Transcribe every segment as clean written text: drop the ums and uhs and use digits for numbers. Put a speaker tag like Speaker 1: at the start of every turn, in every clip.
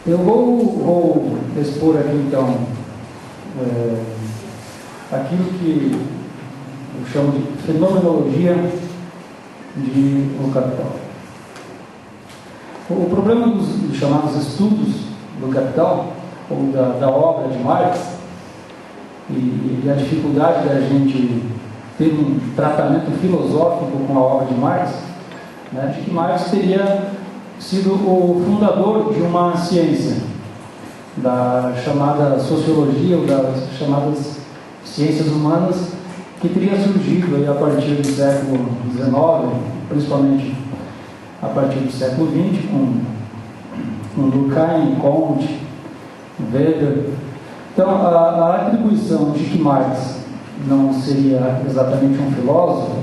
Speaker 1: Eu vou expor aqui, então, aquilo que eu chamo de fenomenologia do capital. O problema dos chamados estudos do capital, ou da obra de Marx, e a dificuldade da gente ter um tratamento filosófico com a obra de Marx, né, de que Marx teria sido o fundador de uma ciência, da chamada sociologia, ou das chamadas ciências humanas, que teria surgido aí a partir do século XIX, principalmente a partir do século XX, com Durkheim, Comte, Weber. Então, a atribuição de que Marx não seria exatamente um filósofo,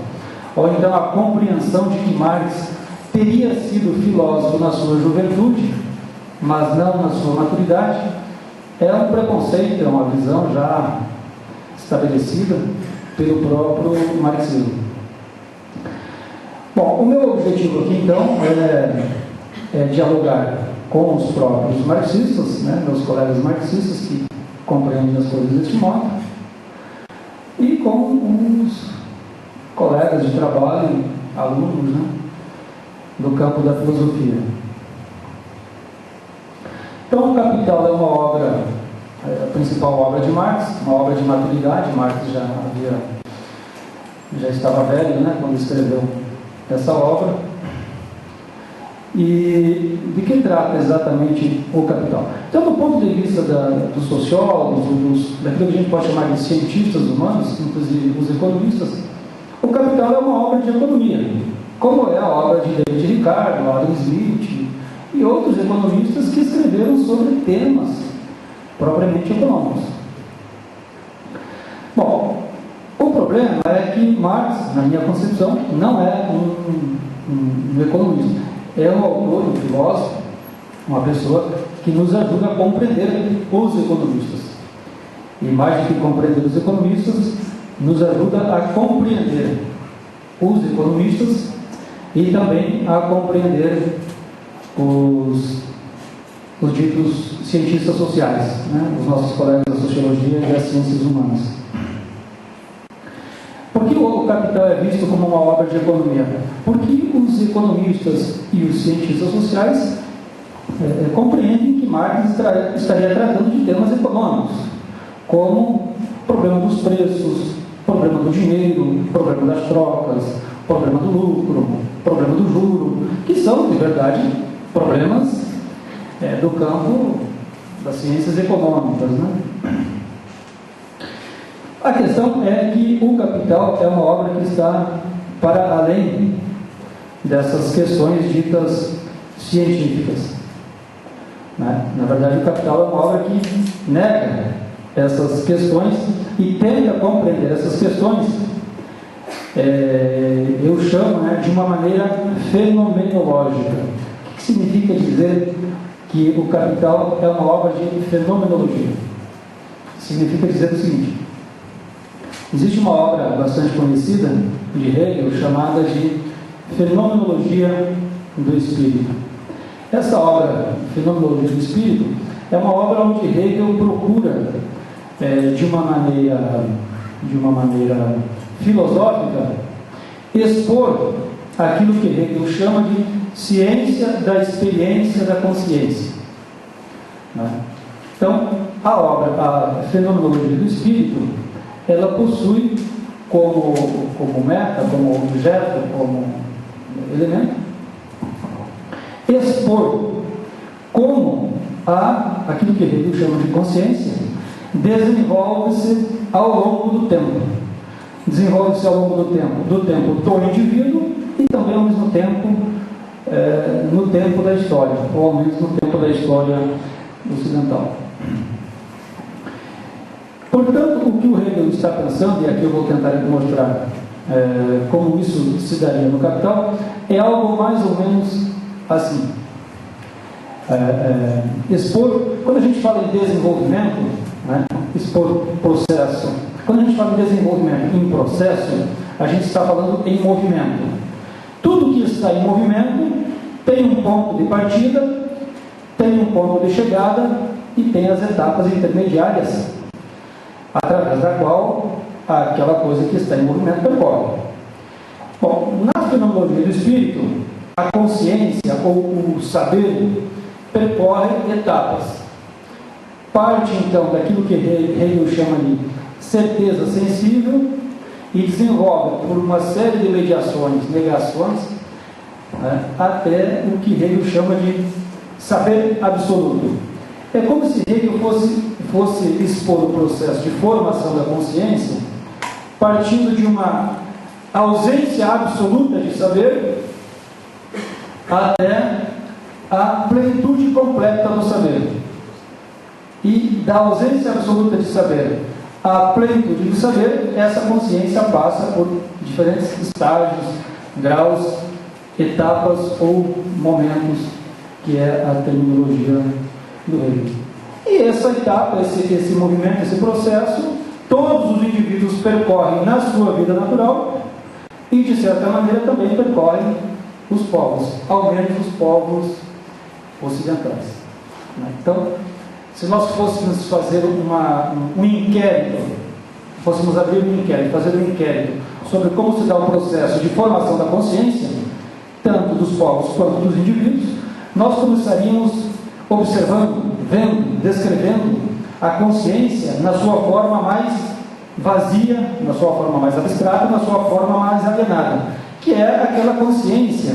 Speaker 1: ou então a compreensão de que Marx teria sido filósofo na sua juventude, mas não na sua maturidade, é um preconceito, é uma visão já estabelecida pelo próprio marxismo. Bom, o meu objetivo aqui, então, é dialogar com os próprios marxistas, né, meus colegas marxistas que compreendem as coisas deste modo, e com os colegas de trabalho, alunos, né, do campo da filosofia. Então, o Capital é uma obra, a principal obra de Marx, uma obra de maturidade. Marx já estava velho, né, quando escreveu essa obra. E de que trata exatamente o Capital? Então, do ponto de vista dos sociólogos, daquilo que a gente pode chamar de cientistas humanos, inclusive os economistas, o Capital é uma obra de economia, como é a obra de David Ricardo, Adam Smith e outros economistas que escreveram sobre temas propriamente econômicos. Bom, o problema é que Marx, na minha concepção, não é um economista. É um autor, um filósofo, uma pessoa que nos ajuda a compreender os economistas. E mais do que compreender os economistas, nos ajuda a compreender os economistas e também a compreender os ditos cientistas sociais, né? Os nossos colegas da sociologia e das ciências humanas. Por que o Capital é visto como uma obra de economia? Porque os economistas e os cientistas sociais compreendem que Marx estaria tratando de temas econômicos, como problema dos preços, problema do dinheiro, problema das trocas, problema do lucro, problema do juro, que são, de verdade, problemas do campo das ciências econômicas, né? A questão é que o Capital é uma obra que está para além dessas questões ditas científicas, né? Na verdade, o Capital é uma obra que nega essas questões e tenta compreender essas questões, eu chamo, né, de uma maneira fenomenológica. O que significa dizer que o Capital é uma obra de fenomenologia? Significa dizer o seguinte: existe uma obra bastante conhecida de Hegel chamada de Fenomenologia do Espírito. Essa obra, Fenomenologia do Espírito, é uma obra onde Hegel procura, de uma maneira filosófica, expor aquilo que Hegel chama de ciência da experiência da consciência, né? Então, a obra, a Fenomenologia do Espírito, ela possui como meta, como objeto, como elemento, expor como aquilo que Hegel chama de consciência desenvolve-se ao longo do tempo. Desenvolve-se ao longo do tempo do indivíduo e também ao mesmo tempo no tempo da história, ou ao menos no tempo da história ocidental. Portanto, o que o Hegel está pensando, e aqui eu vou tentar mostrar como isso se daria no Capital, é algo mais ou menos assim. Expor, quando a gente fala em desenvolvimento, né, expor processo, quando a gente fala em desenvolvimento em processo, a gente está falando em movimento. Tudo que está em movimento tem um ponto de partida tem um ponto de chegada e tem as etapas intermediárias, através da qual aquela coisa que está em movimento percorre. Bom, na fenomenologia do espírito, a consciência ou o saber percorre etapas. Parte então daquilo que Hegel chama de certeza sensível e desenvolve por uma série de mediações, negações, né, até o que Hegel chama de saber absoluto. É como se Hegel fosse expor o processo de formação da consciência partindo de uma ausência absoluta de saber até a plenitude completa do saber. E da ausência absoluta de saber à plenitude do saber, essa consciência passa por diferentes estágios, graus, etapas ou momentos, que é a terminologia do Hegel. E essa etapa, esse movimento, esse processo, todos os indivíduos percorrem na sua vida natural e, de certa maneira, também percorrem os povos, ao menos os povos ocidentais. Então, se nós fôssemos fazer um inquérito, fôssemos abrir um inquérito, fazer um inquérito sobre como se dá o processo de formação da consciência, tanto dos povos quanto dos indivíduos, nós começaríamos observando, vendo, descrevendo a consciência na sua forma mais vazia, na sua forma mais abstrata, na sua forma mais alienada, que é aquela consciência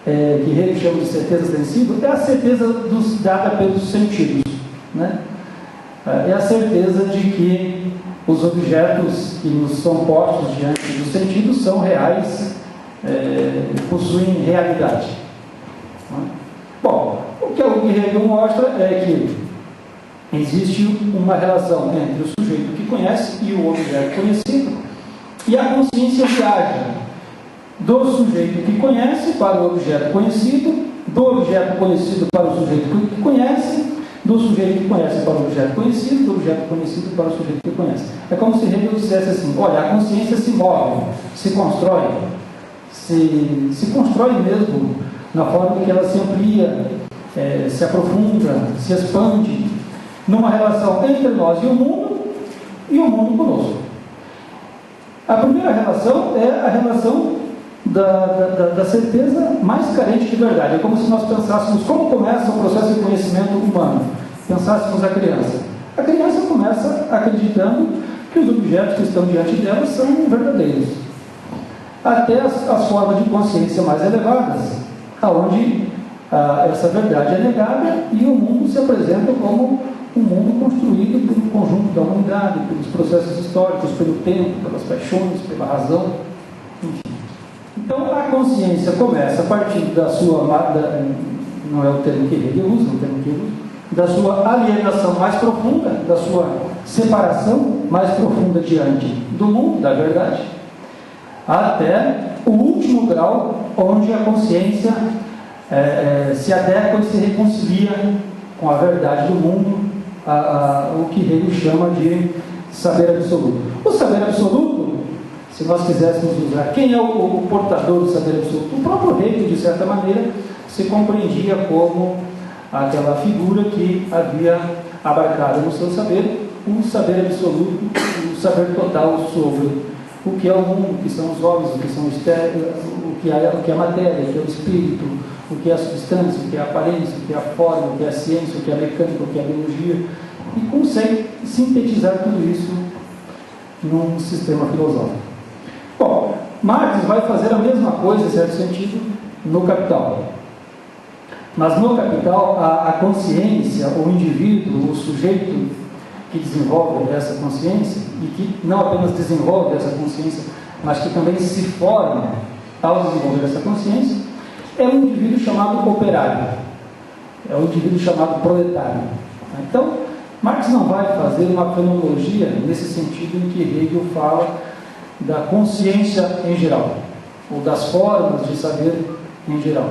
Speaker 1: que Hegel chama de certeza sensível, é a certeza dada pelos sentidos, né? É a certeza de que os objetos que nos são postos diante dos sentidos são reais, possuem realidade. Bom, o que Hegel mostra é que existe uma relação entre o sujeito que conhece e o objeto conhecido, e a consciência viaja do sujeito que conhece para o objeto conhecido, do objeto conhecido para o sujeito que conhece, do sujeito que conhece para o objeto conhecido, do objeto conhecido para o sujeito que conhece. É como se Hegel dissesse assim: olha, a consciência se move, se constrói, se constrói mesmo na forma que ela se amplia, se aprofunda, se expande, numa relação entre nós e o mundo conosco. A primeira relação é a relação da certeza mais carente de verdade. É como se nós pensássemos como começa o processo de conhecimento humano. Pensássemos a criança. A criança começa acreditando que os objetos que estão diante dela são verdadeiros. Até as formas de consciência mais elevadas, onde essa verdade é negada e o mundo se apresenta como um mundo construído pelo conjunto da humanidade, pelos processos históricos, pelo tempo, pelas paixões, pela razão, enfim. Então, a consciência começa a partir da sua, não é o termo que Hegel usa, o termo que Hegel usa, da sua alienação mais profunda, da sua separação mais profunda diante do mundo, da verdade, até o último grau, onde a consciência se adequa e se reconcilia com a verdade do mundo, o que Hegel chama de saber absoluto. O saber absoluto, se nós quiséssemos usar, quem é o portador do saber absoluto? O próprio Hegel, de certa maneira, se compreendia como aquela figura que havia abarcado no seu saber o saber absoluto, o saber total sobre o que é o mundo, o que são os homens, o que são o que é a matéria, o que é o espírito, o que é a substância, o que é a aparência, o que é a forma, o que é a ciência, o que é a mecânica, o que é a biologia, e consegue sintetizar tudo isso num sistema filosófico. Bom, Marx vai fazer a mesma coisa, em certo sentido, no Capital. Mas no Capital, a consciência, o indivíduo, o sujeito que desenvolve essa consciência, e que não apenas desenvolve essa consciência, mas que também se forma ao desenvolver essa consciência, é um indivíduo chamado operário, é um indivíduo chamado proletário. Então, Marx não vai fazer uma fenomenologia nesse sentido em que Hegel fala da consciência em geral, ou das formas de saber em geral.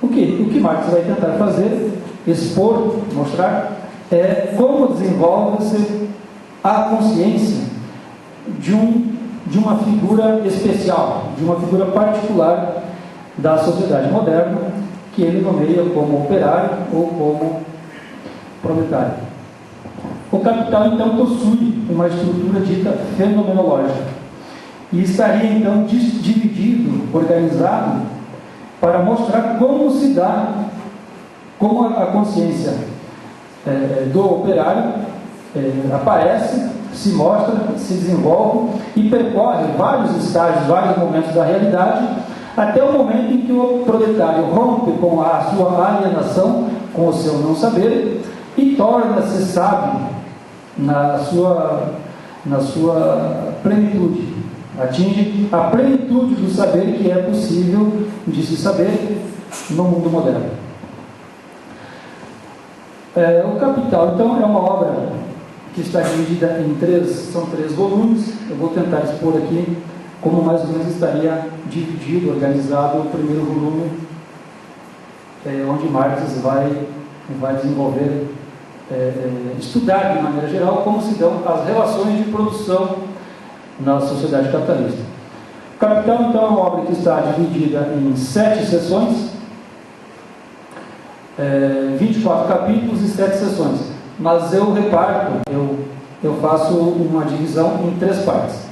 Speaker 1: O que Marx vai tentar fazer, expor, mostrar, é como desenvolve-se a consciência de uma figura especial, de uma figura particular da sociedade moderna, que ele nomeia como operário ou como proletário. O capital, então, possui uma estrutura dita fenomenológica e estaria, então, dividido, organizado, para mostrar como se dá, como a consciência do operário aparece, se mostra, se desenvolve e percorre vários estágios, vários momentos da realidade, até o momento em que o proletário rompe com a sua alienação, com o seu não saber, e torna-se sábio na sua plenitude. Atinge a plenitude do saber que é possível de se saber no mundo moderno. O Capital, então, é uma obra que está dividida em são três volumes. Eu vou tentar expor aqui como mais ou menos estaria dividido, organizado o primeiro volume, onde Marx vai desenvolver, estudar de maneira geral como se dão as relações de produção na sociedade capitalista. O Capital, então, é uma obra que está dividida em 7 seções, 24 capítulos e 7 seções, mas eu reparto, eu faço uma divisão em 3 partes.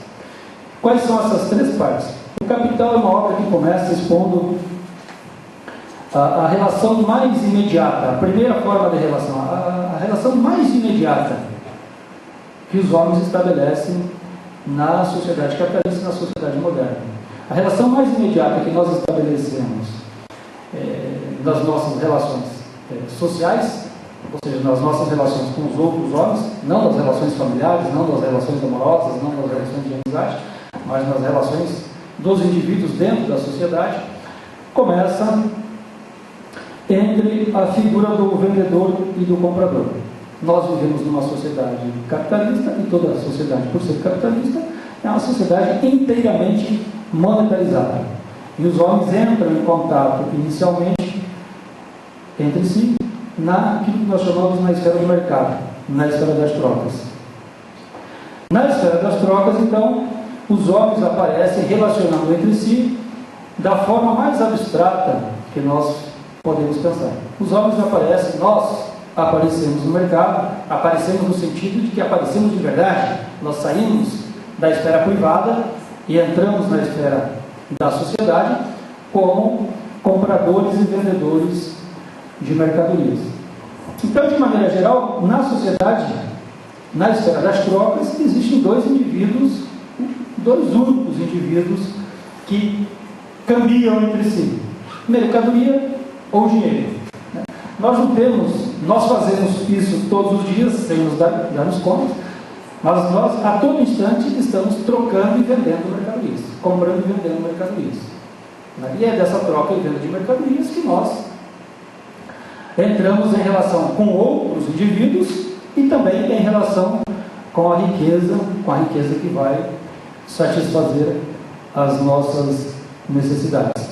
Speaker 1: Quais são essas 3 partes? O Capital é uma obra que começa expondo a relação mais imediata, a primeira forma de relação, a relação mais imediata que os homens estabelecem na sociedade capitalista e na sociedade moderna. A relação mais imediata que nós estabelecemos nas nossas relações sociais, ou seja, nas nossas relações com os outros homens, não nas relações familiares, não nas relações amorosas, não nas relações de amizade, mas nas relações dos indivíduos dentro da sociedade, começa entre a figura do vendedor e do comprador. Nós vivemos numa sociedade capitalista, e toda a sociedade, por ser capitalista, é uma sociedade inteiramente monetarizada. E os homens entram em contato inicialmente entre si naquilo que nós chamamos na esfera do mercado, na esfera das trocas. Na esfera das trocas, então, os homens aparecem relacionando entre si da forma mais abstrata que nós podemos pensar. Os homens aparecem, nós aparecemos no mercado, aparecemos no sentido de que aparecemos de verdade. Nós saímos da esfera privada e entramos na esfera da sociedade como compradores e vendedores de mercadorias. Então, de maneira geral, na sociedade, na esfera das trocas, existem dois únicos indivíduos que cambiam entre si: mercadoria ou dinheiro. Nós fazemos isso todos os dias, sem nos darmos conta, mas nós a todo instante estamos trocando e vendendo mercadorias, comprando e vendendo mercadorias. E é dessa troca e venda de mercadorias que nós entramos em relação com outros indivíduos e também em relação com a riqueza que vai satisfazer as nossas necessidades.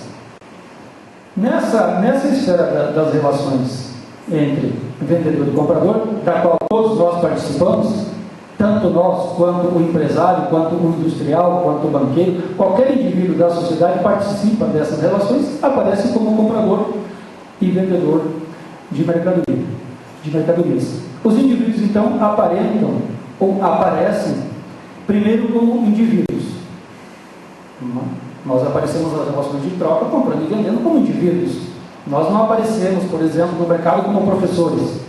Speaker 1: Nessa esfera das relações entre vendedor e comprador, da qual todos nós participamos, tanto nós, quanto o empresário, quanto o industrial, quanto o banqueiro, qualquer indivíduo da sociedade participa dessas relações, aparece como comprador e vendedor de mercadorias. Os indivíduos, então, aparentam ou aparecem primeiro como indivíduos. Nós aparecemos nas relações de troca, comprando e vendendo como indivíduos. Nós não aparecemos, por exemplo, no mercado como professores.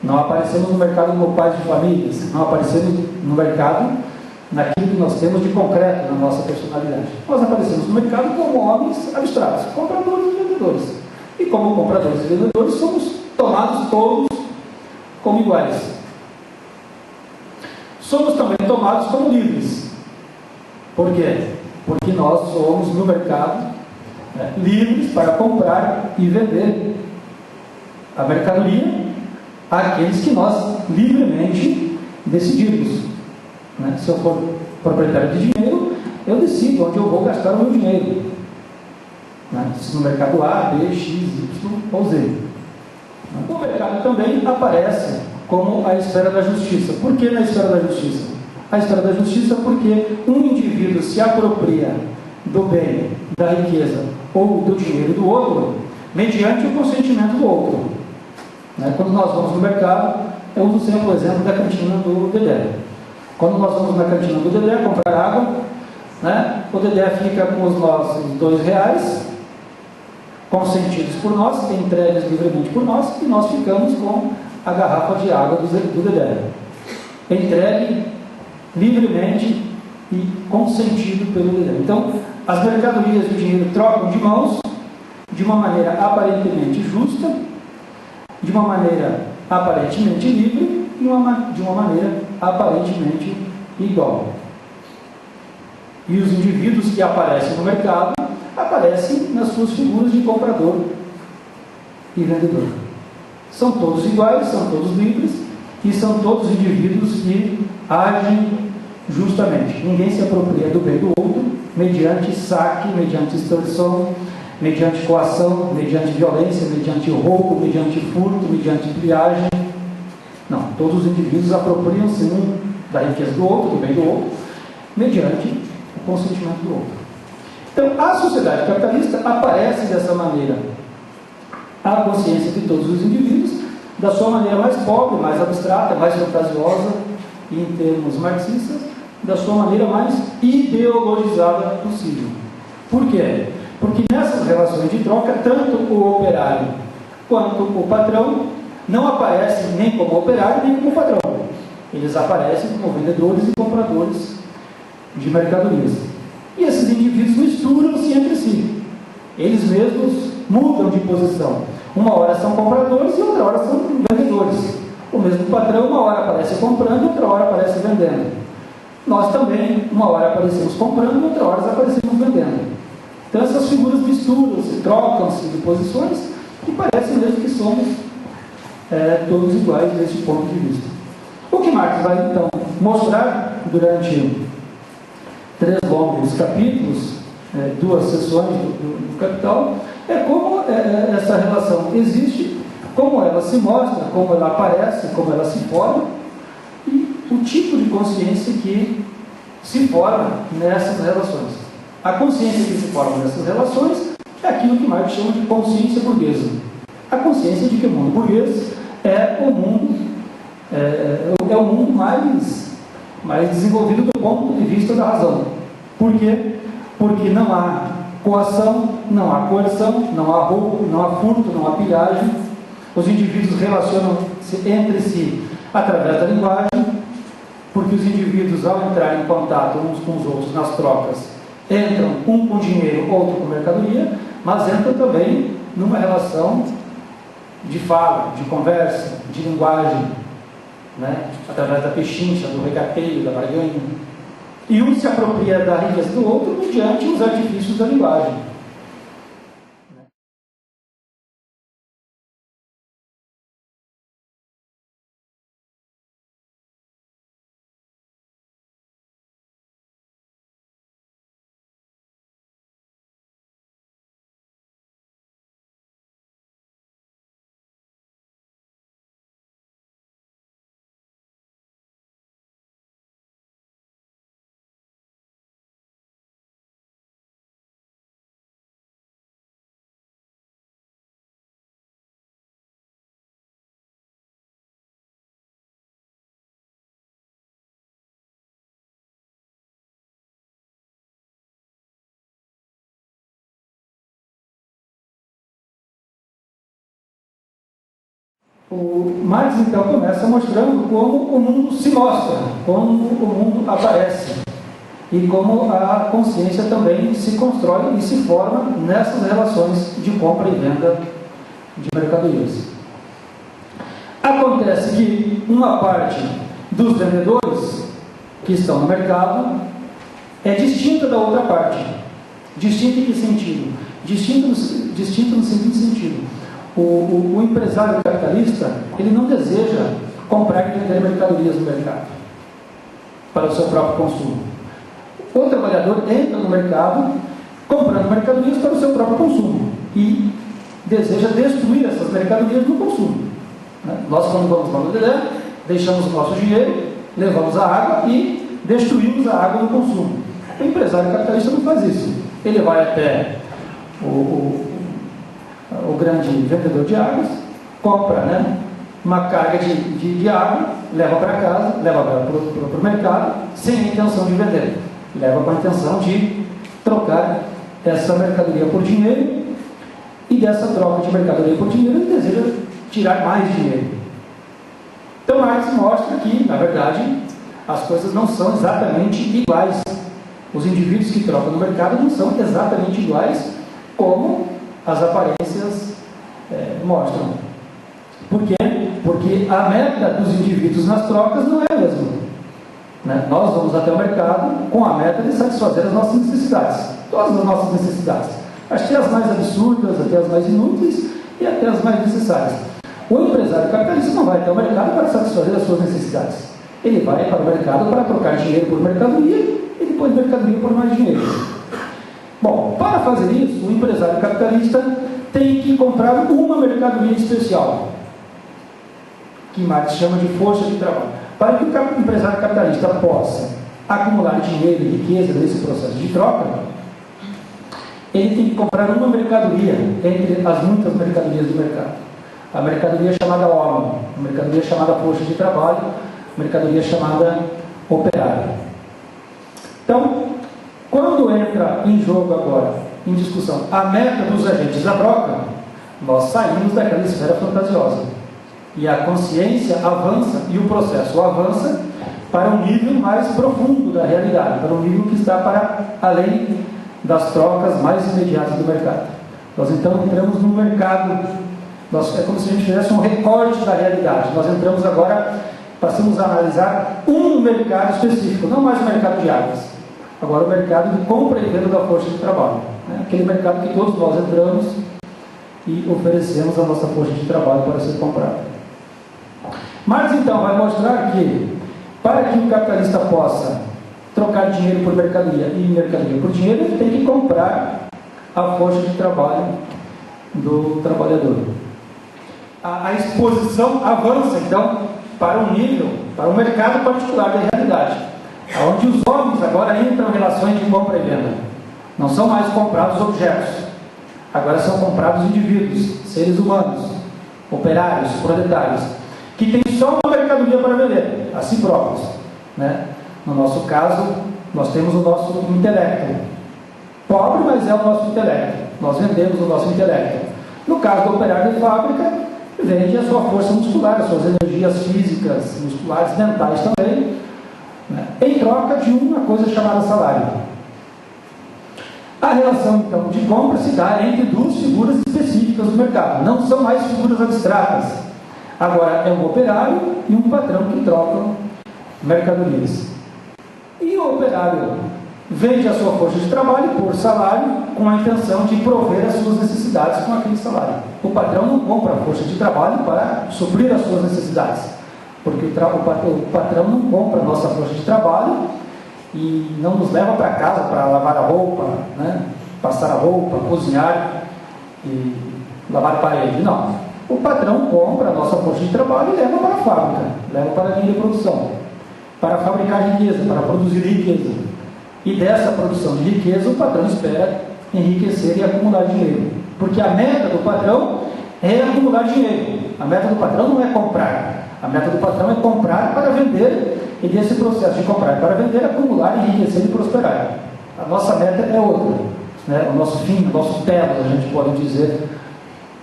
Speaker 1: Não aparecemos no mercado como pais de famílias. Não aparecemos no mercado naquilo que nós temos de concreto na nossa personalidade. Nós aparecemos no mercado como homens abstratos, compradores e vendedores. E como compradores e vendedores somos tomados todos como iguais. Somos também tomados como livres. Por quê? Porque nós somos no mercado livres para comprar e vender a mercadoria àqueles que nós livremente decidimos. Se eu for proprietário de dinheiro, eu decido onde eu vou gastar o meu dinheiro. Se no mercado A, B, X, Y ou Z. O mercado também aparece como a esfera da justiça. Por que na esfera da justiça? A esfera da justiça porque um indivíduo se apropria do bem, da riqueza ou do dinheiro do outro, mediante o consentimento do outro. Né? Quando nós vamos no mercado, eu uso sempre o exemplo da cantina do Dedé. Quando nós vamos na cantina do Dedé comprar água, né, o Dedé fica com os nossos R$2, consentidos por nós, entregues livremente por nós, e nós ficamos com a garrafa de água do Dedé. Entregue livremente e consentido pelo Dedé. Então, as mercadorias e o dinheiro trocam de mãos de uma maneira aparentemente justa, de uma maneira aparentemente livre e de uma maneira aparentemente igual. E os indivíduos que aparecem no mercado aparecem nas suas figuras de comprador e vendedor. São todos iguais, são todos livres e são todos indivíduos que agem justamente. Ninguém se apropria do bem do outro mediante saque, mediante extorsão, mediante coação, mediante violência, mediante roubo, mediante furto, mediante pilhagem. Não, todos os indivíduos apropriam-se um da riqueza do outro, do bem do outro, mediante o consentimento do outro. Então, a sociedade capitalista aparece dessa maneira a consciência de todos os indivíduos, da sua maneira mais pobre, mais abstrata, mais fantasiosa, e em termos marxistas, da sua maneira mais ideologizada possível. Por quê? Porque nessas relações de troca, tanto o operário quanto o patrão não aparecem nem como operário nem como patrão. Eles aparecem como vendedores e compradores de mercadorias. E esses indivíduos misturam-se entre si. Eles mesmos mudam de posição. Uma hora são compradores e outra hora são vendedores. O mesmo patrão, uma hora aparece comprando e outra hora aparece vendendo. Nós também, uma hora aparecemos comprando e outra hora aparecemos vendendo. Então essas figuras misturam-se, trocam-se de posições e parece mesmo que somos todos iguais desse ponto de vista. O que Marx vai então mostrar durante 3 longos capítulos, 2 sessões do Capital, é como essa relação existe, como ela se mostra, como ela aparece, como ela se forma, e o tipo de consciência que se forma nessas relações. A consciência que se forma nessas relações é aquilo que Marx chama de consciência burguesa. A consciência de que o mundo burguês é o mundo mais desenvolvido do ponto de vista da razão. Por quê? Porque não há coação, não há coerção, não há roubo, não há furto, não há pilhagem. Os indivíduos relacionam-se entre si através da linguagem, porque os indivíduos, ao entrar em contato uns com os outros nas trocas, entram um com dinheiro, outro com mercadoria, mas entram também numa relação de fala, de conversa, de linguagem, né? Através da pechincha, do regateio, da barganha. E um se apropria da riqueza do outro mediante os artifícios da linguagem. O Marx então começa mostrando como o mundo se mostra, como o mundo aparece e como a consciência também se constrói e se forma nessas relações de compra e venda de mercadorias. Acontece que uma parte dos vendedores que estão no mercado é distinta da outra parte. Distinta em que sentido? Distinta no seguinte sentido. O empresário capitalista, ele não deseja comprar e vender mercadorias no mercado para o seu próprio consumo. O trabalhador entra no mercado comprando mercadorias para o seu próprio consumo e deseja destruir essas mercadorias no consumo. Nós, quando vamos lá no Dedé, deixamos o nosso dinheiro, levamos a água e destruímos a água no consumo. O empresário capitalista não faz isso. Ele vai até o o grande vendedor de águas, compra, né, uma carga de água, leva para casa, leva para o mercado, sem a intenção de vender. Leva com a intenção de trocar essa mercadoria por dinheiro, e dessa troca de mercadoria por dinheiro ele deseja tirar mais dinheiro. Então Marx mostra que, na verdade, as coisas não são exatamente iguais. Os indivíduos que trocam no mercado não são exatamente iguais como as aparências mostram. Por quê? Porque a meta dos indivíduos nas trocas não é a mesma. Né? Nós vamos até o mercado com a meta de satisfazer as nossas necessidades. Todas as nossas necessidades. Até as mais absurdas, até as mais inúteis e até as mais necessárias. O empresário capitalista não vai até o mercado para satisfazer as suas necessidades. Ele vai para o mercado para trocar dinheiro por mercadoria e depois mercadoria por mais dinheiro. Bom, para fazer isso, o empresário capitalista tem que comprar uma mercadoria especial, que Marx chama de força de trabalho. Para que o empresário capitalista possa acumular dinheiro e riqueza nesse processo de troca, ele tem que comprar uma mercadoria entre as muitas mercadorias do mercado. A mercadoria chamada homem, a mercadoria chamada força de trabalho, a mercadoria chamada operário. Então, quando entra em jogo agora, em discussão, a meta dos agentes da troca, nós saímos daquela esfera fantasiosa. E a consciência avança, e o processo avança para um nível mais profundo da realidade, para um nível que está para além das trocas mais imediatas do mercado. Nós então entramos no mercado, é como se a gente fizesse um recorte da realidade. Nós entramos agora, passamos a analisar um mercado específico, não mais o mercado de águas, agora o mercado de compra e venda da força de trabalho, né? Aquele mercado que todos nós entramos e oferecemos a nossa força de trabalho para ser comprada. Marx então vai mostrar que, para que o capitalista possa trocar dinheiro por mercadoria e mercadoria por dinheiro, ele tem que comprar a força de trabalho do trabalhador. A exposição avança então para um nível, para um mercado particular da realidade, onde os homens agora entram em relações de compra e venda. Não são mais comprados objetos, agora são comprados indivíduos, seres humanos, operários, proletários, que têm só uma mercadoria para vender, a si próprios, né? No nosso caso, nós temos o nosso intelecto. Pobre, mas é o nosso intelecto. Nós vendemos o nosso intelecto. No caso do operário de fábrica, vende a sua força muscular, as suas energias físicas, musculares, mentais também, né? Em troca de uma coisa chamada salário. A relação, então, de compra se dá entre duas figuras específicas do mercado. Não são mais figuras abstratas. Agora é um operário e um patrão que trocam mercadorias. E o operário vende a sua força de trabalho por salário com a intenção de prover as suas necessidades com aquele salário. O patrão não compra a força de trabalho para suprir as suas necessidades, porque o patrão não compra a nossa força de trabalho e não nos leva para casa para lavar a roupa, né? Passar a roupa, cozinhar e lavar a parede. Não. O patrão compra a nossa força de trabalho e leva para a fábrica, leva para a linha de produção, para fabricar riqueza, para produzir riqueza. E dessa produção de riqueza, o patrão espera enriquecer e acumular dinheiro. Porque a meta do patrão é acumular dinheiro. A meta do patrão não é comprar. A meta do patrão é comprar para vender, e desse processo de comprar para vender, acumular, enriquecer e prosperar. A nossa meta é outra, né? O nosso fim, o nosso telos, a gente pode dizer,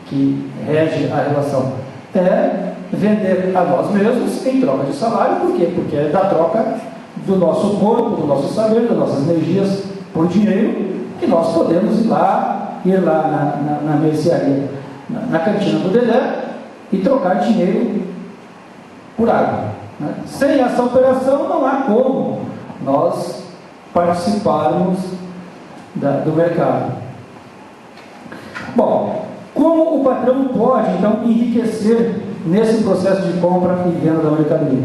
Speaker 1: que rege a relação, é vender a nós mesmos em troca de salário. Por quê? Porque é da troca do nosso corpo, do nosso saber, das nossas energias por dinheiro, que nós podemos ir lá na mercearia, na cantina do Dedé, e trocar dinheiro por água, né? Sem essa operação não há como nós participarmos do mercado. Bom, como o patrão pode então enriquecer nesse processo de compra e venda da mercadoria?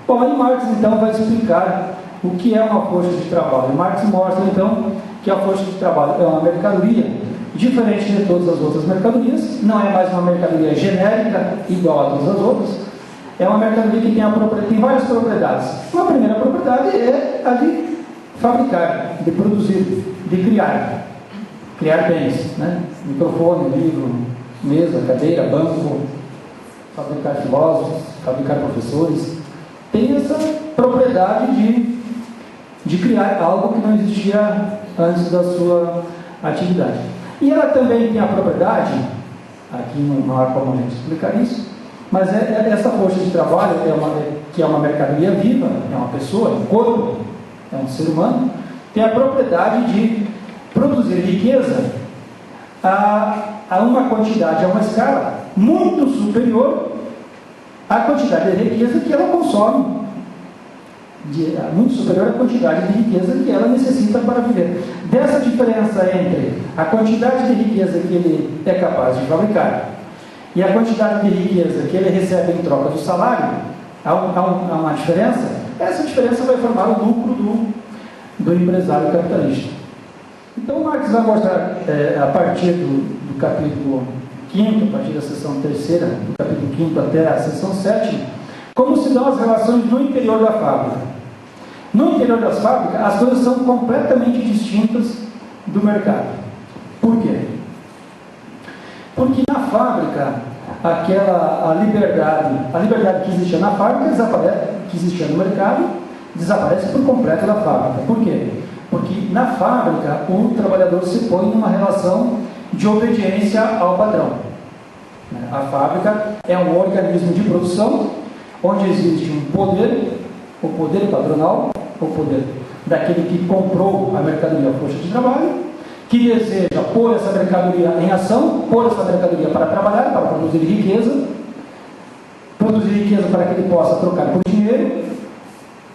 Speaker 1: Bom, aí Marx então vai explicar o que é uma força de trabalho. Marx mostra então que a força de trabalho é uma mercadoria diferente de todas as outras mercadorias, não é mais uma mercadoria genérica igual a todas as outras, é uma mercadoria que tem várias propriedades. Uma primeira propriedade é a de fabricar, de produzir, de criar bens, né? Microfone, livro, mesa, cadeira, banco, fabricar filósofos, fabricar professores, tem essa propriedade de criar algo que não existia antes da sua atividade. E ela também tem a propriedade, aqui não há como a gente explicar isso, mas essa força de trabalho, que é uma mercadoria viva, é uma pessoa, é um corpo, é um ser humano, tem a propriedade de produzir riqueza a uma quantidade, a uma escala muito superior à quantidade de riqueza que ela consome, muito superior à quantidade de riqueza que ela necessita para viver. Dessa diferença entre a quantidade de riqueza que ele é capaz de fabricar e a quantidade de riqueza que ele recebe em troca do salário, há uma diferença. Essa diferença vai formar o lucro do empresário capitalista. Então Marx vai mostrar, a partir do capítulo 5º, a partir da seção 3ª, do capítulo 5º até a seção 7ª, como se dão as relações no interior da fábrica. No interior das fábricas, as coisas são completamente distintas do mercado. Por quê? Porque na fábrica, a liberdade que existia na fábrica, que existia no mercado, desaparece por completo da fábrica. Por quê? Porque na fábrica, o trabalhador se põe numa relação de obediência ao patrão. A fábrica é um organismo de produção, onde existe um poder, o poder patronal, o poder daquele que comprou a mercadoria, a força de trabalho, que deseja pôr essa mercadoria em ação, pôr essa mercadoria para trabalhar, para produzir riqueza para que ele possa trocar por dinheiro,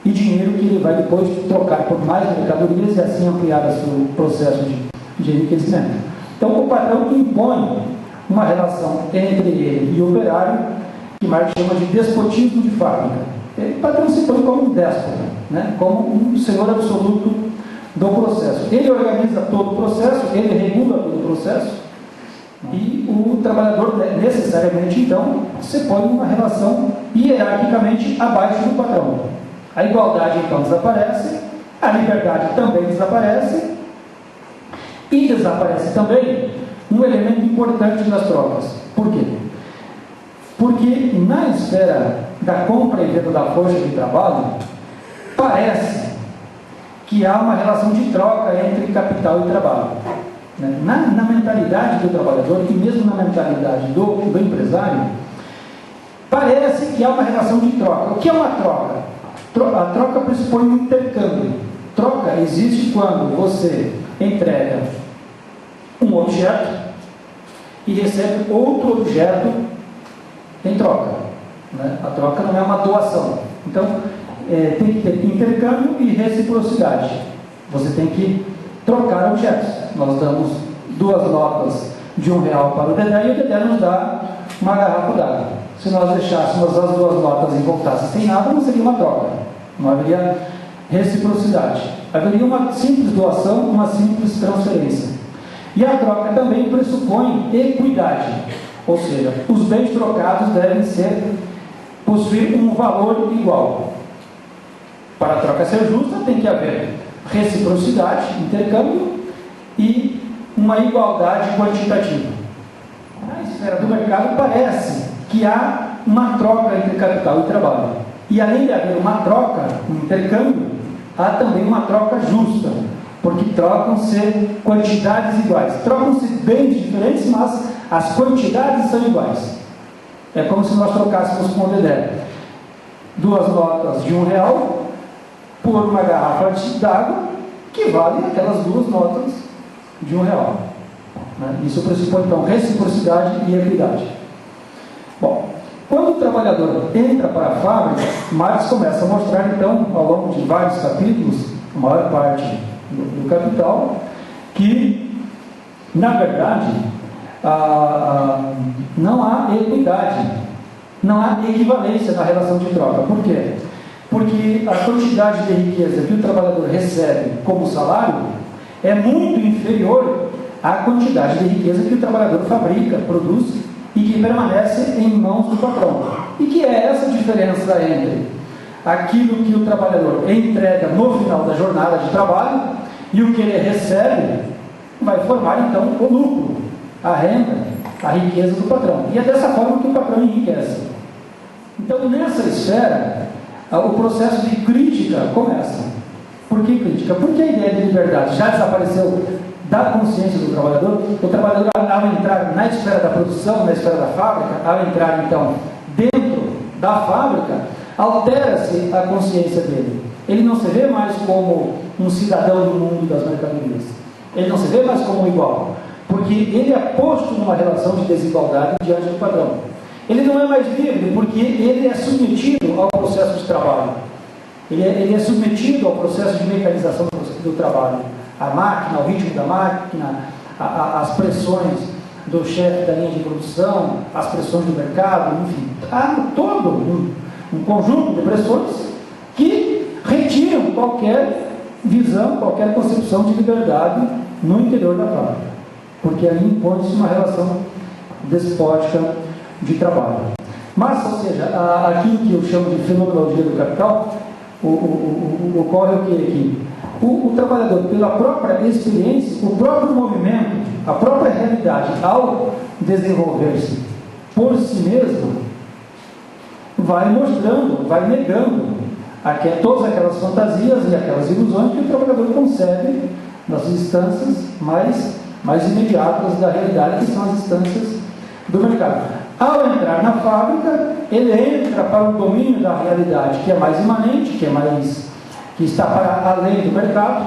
Speaker 1: e dinheiro que ele vai depois trocar por mais mercadorias e assim ampliar o seu processo de enriquecimento. Então o patrão impõe uma relação entre ele e o operário, que Marx chama de despotismo de fábrica. O patrão se põe como um déspota, né? Como um senhor absoluto do processo. Ele organiza todo o processo, ele regula todo o processo, e o trabalhador necessariamente, então, se põe numa relação hierarquicamente abaixo do patrão. A igualdade, então, desaparece, a liberdade também desaparece, e desaparece também um elemento importante das trocas. Por quê? Porque na esfera da compra e venda da força de trabalho, parece que há uma relação de troca entre capital e trabalho. Na mentalidade do trabalhador e mesmo na mentalidade do empresário, parece que há uma relação de troca. O que é uma troca? A troca pressupõe um intercâmbio. Troca existe quando você entrega um objeto e recebe outro objeto em troca. A troca não é uma doação. Então, tem que ter intercâmbio e reciprocidade. Você tem que trocar objetos. Nós damos 2 notas de R$1 para o Dedé e o Dedé nos dá uma garrafa d'água. Se nós deixássemos as 2 notas e voltassem sem nada, não seria uma troca. Não haveria reciprocidade. Haveria uma simples doação, uma simples transferência. E a troca também pressupõe equidade. Ou seja, os bens trocados devem possuir um valor igual. Para a troca ser justa, tem que haver reciprocidade, intercâmbio e uma igualdade quantitativa. Na esfera do mercado, parece que há uma troca entre capital e trabalho. E além de haver uma troca, um intercâmbio, há também uma troca justa, porque trocam-se quantidades iguais. Trocam-se bens diferentes, mas as quantidades são iguais. É como se nós trocássemos com o Dedé 2 notas de R$1 por uma garrafa d'água, que vale aquelas 2 notas de R$1. Isso pressupõe, então, reciprocidade e equidade. Bom, quando o trabalhador entra para a fábrica, Marx começa a mostrar, então, ao longo de vários capítulos, a maior parte do Capital, que, na verdade, não há equidade, não há equivalência na relação de troca. Por quê? Porque a quantidade de riqueza que o trabalhador recebe como salário é muito inferior à quantidade de riqueza que o trabalhador fabrica, produz e que permanece em mãos do patrão. E que é essa diferença entre aquilo que o trabalhador entrega no final da jornada de trabalho e o que ele recebe vai formar, então, o lucro, a renda, a riqueza do patrão. E é dessa forma que o patrão enriquece. Então, nessa esfera, o processo de crítica começa. Por que crítica? Porque a ideia de liberdade já desapareceu da consciência do trabalhador. O trabalhador, ao entrar na esfera da produção, na esfera da fábrica, ao entrar, então, dentro da fábrica, altera-se a consciência dele. Ele não se vê mais como um cidadão do mundo das mercadorias. Ele não se vê mais como um igual, porque ele é posto numa relação de desigualdade diante do patrão. Ele não é mais livre, porque ele é submetido ao processo de trabalho. Ele é submetido ao processo de mecanização do trabalho. A máquina, o ritmo da máquina, as pressões do chefe da linha de produção, as pressões do mercado, enfim. Há todo um conjunto de pressões que retiram qualquer visão, qualquer concepção de liberdade no interior da fábrica, porque ali impõe-se uma relação despótica de trabalho. Mas, ou seja, aquilo que eu chamo de fenomenologia do capital, ocorre o que aqui? O trabalhador, pela própria experiência, o próprio movimento, a própria realidade, ao desenvolver-se por si mesmo, vai mostrando, vai negando todas aquelas fantasias e aquelas ilusões que o trabalhador concebe nas instâncias mais imediatas da realidade, que são as instâncias do mercado. Ao entrar na fábrica, ele entra para o domínio da realidade, que é mais imanente, que está para além do mercado,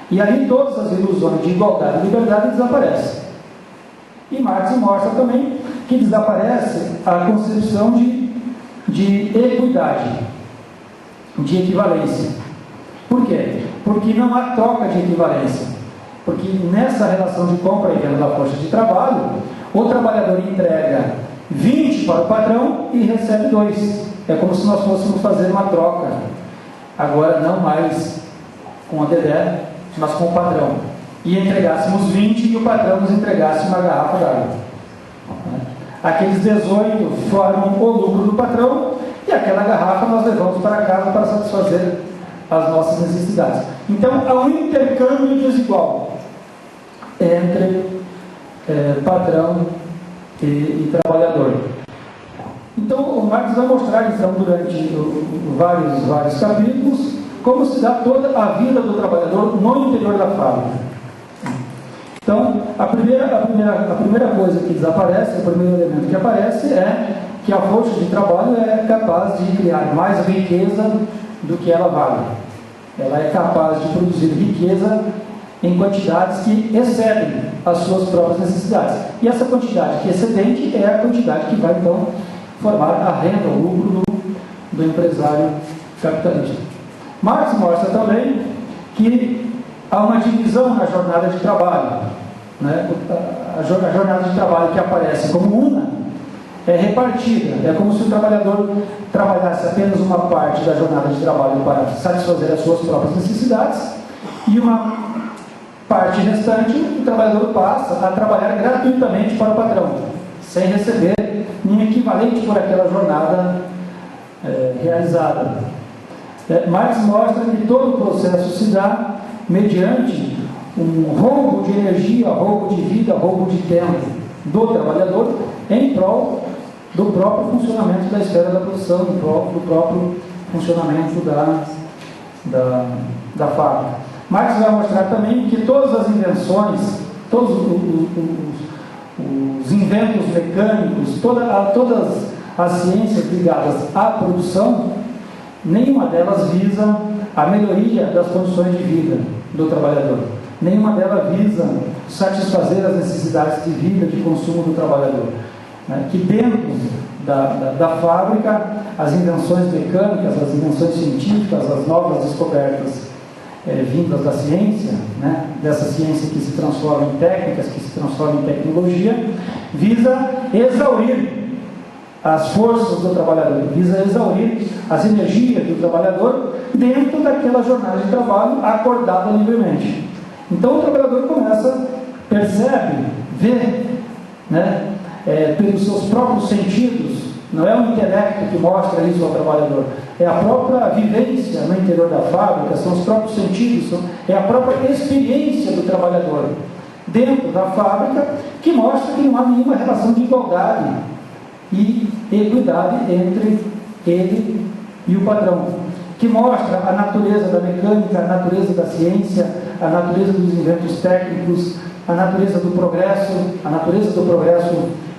Speaker 1: e ali todas as ilusões de igualdade e liberdade desaparecem. E Marx mostra também que desaparece a concepção de equidade, de equivalência. Por quê? Porque não há troca de equivalência. Porque nessa relação de compra e venda da força de trabalho, o trabalhador entrega 20 para o patrão e recebe 2. É como se nós fôssemos fazer uma troca. Agora não mais com a Dedé, mas com o patrão. E entregássemos 20 e o patrão nos entregasse uma garrafa d'água. Aqueles 18 formam o lucro do patrão e aquela garrafa nós levamos para casa para satisfazer as nossas necessidades. Então há um intercâmbio desigual entre patrão e trabalhador. Então o Marx vai mostrar então, durante vários capítulos, como se dá toda a vida do trabalhador no interior da fábrica. Então, a primeira coisa que desaparece, o primeiro elemento que aparece é que a força de trabalho é capaz de criar mais riqueza do que ela vale. Ela é capaz de produzir riqueza em quantidades que excedem as suas próprias necessidades. E essa quantidade que é excedente é a quantidade que vai, então, formar a renda, o lucro do empresário capitalista. Marx mostra também que há uma divisão na jornada de trabalho. Né? A jornada de trabalho que aparece como una é repartida. É como se o trabalhador trabalhasse apenas uma parte da jornada de trabalho para satisfazer as suas próprias necessidades e uma parte restante o trabalhador passa a trabalhar gratuitamente para o patrão, sem receber um equivalente por aquela jornada realizada. Marx mostra que todo o processo se dá mediante um roubo de energia, roubo de vida, roubo de tempo do trabalhador em prol do próprio funcionamento da esfera da produção, do próprio funcionamento da fábrica. Marx vai mostrar também que todas as invenções, todos os inventos mecânicos, todas as ciências ligadas à produção, nenhuma delas visa a melhoria das condições de vida do trabalhador. Nenhuma delas visa satisfazer as necessidades de vida, de consumo do trabalhador. Que dentro da fábrica, as invenções mecânicas, as invenções científicas, as novas descobertas vindas da ciência, dessa ciência que se transforma em técnicas, que se transforma em tecnologia, visa exaurir as forças do trabalhador, visa exaurir as energias do trabalhador dentro daquela jornada de trabalho acordada livremente. Então o trabalhador percebe, vê, pelos seus próprios sentidos, não é o intelecto que mostra isso ao trabalhador, é a própria vivência no interior da fábrica, são os próprios sentidos, é a própria experiência do trabalhador dentro da fábrica que mostra que não há nenhuma relação de igualdade e equidade entre ele e o patrão, que mostra a natureza da mecânica, a natureza da ciência, a natureza dos inventos técnicos, a natureza do progresso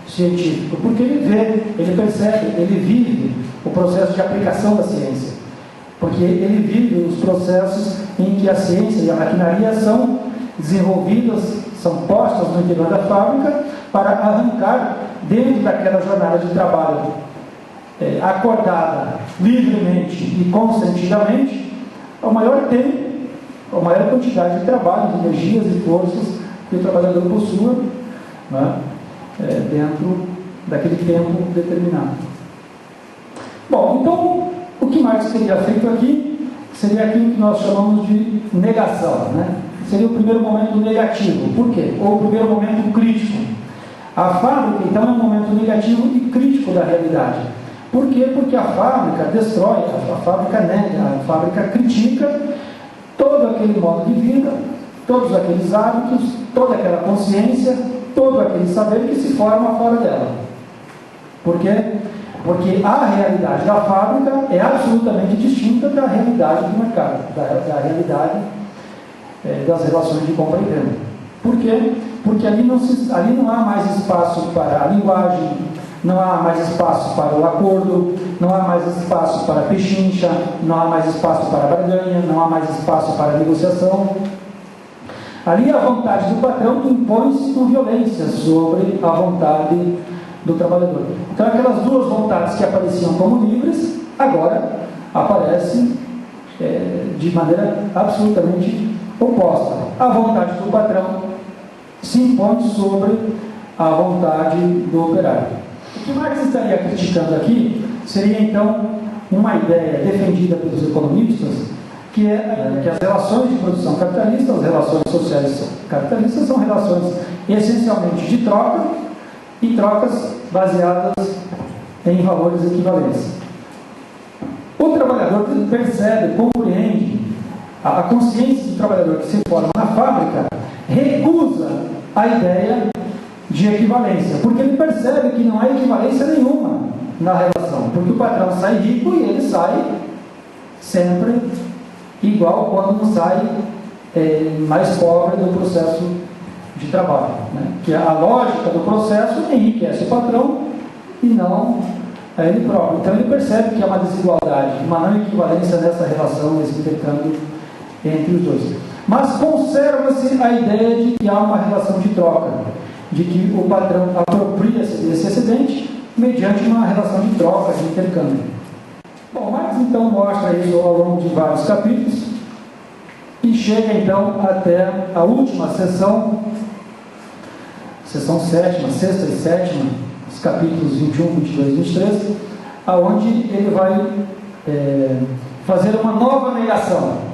Speaker 1: científico, porque ele vê, ele percebe, ele vive o processo de aplicação da ciência, porque ele vive os processos em que a ciência e a maquinaria são desenvolvidas, são postas no interior da fábrica para arrancar dentro daquela jornada de trabalho acordada livremente e consentidamente ao maior tempo, a maior quantidade de trabalho, de energias e forças que o trabalhador possua, né, dentro daquele tempo determinado. Bom, então o que Marx teria feito aqui seria aquilo que nós chamamos de negação, né? Seria o primeiro momento negativo. Por quê? Ou o primeiro momento crítico. A fábrica, então, é um momento negativo e crítico da realidade. Por quê? Porque a fábrica destrói, a fábrica nega, a fábrica critica todo aquele modo de vida, todos aqueles hábitos, toda aquela consciência, todo aquele saber que se forma fora dela. Por quê? Porque a realidade da fábrica é absolutamente distinta da realidade do mercado, da realidade das relações de compra e venda. Por quê? Porque ali não há mais espaço para a linguagem, não há mais espaço para o acordo, não há mais espaço para a pechincha, não há mais espaço para a barganha, não há mais espaço para a negociação. Ali a vontade do patrão impõe-se com violência sobre a vontade do trabalhador. Então aquelas duas vontades que apareciam como livres, agora aparecem de maneira absolutamente oposta. A vontade do patrão se impõe sobre a vontade do operário. O que Marx estaria criticando aqui seria então uma ideia defendida pelos economistas, que é que as relações de produção capitalista, as relações sociais capitalistas, são relações essencialmente de troca e trocas baseadas em valores equivalentes. O trabalhador percebe, compreende, a consciência do trabalhador que se forma na fábrica recusa a ideia de equivalência, porque ele percebe que não há equivalência nenhuma na relação, porque o patrão sai rico e ele sai sempre igual quando não sai mais pobre do processo de trabalho, né? Que a lógica do processo enriquece o patrão e não ele próprio. Então ele percebe que há uma desigualdade, uma não equivalência nessa relação, nesse intercâmbio entre os dois. Mas conserva-se a ideia de que há uma relação de troca, de que o patrão apropria-se desse excedente mediante uma relação de troca, de intercâmbio. Bom, Marx então mostra isso ao longo de vários capítulos e chega então até a última sessão sétima, sexta e sétima, os capítulos 21, 22 e 23, aonde ele vai fazer uma nova negação.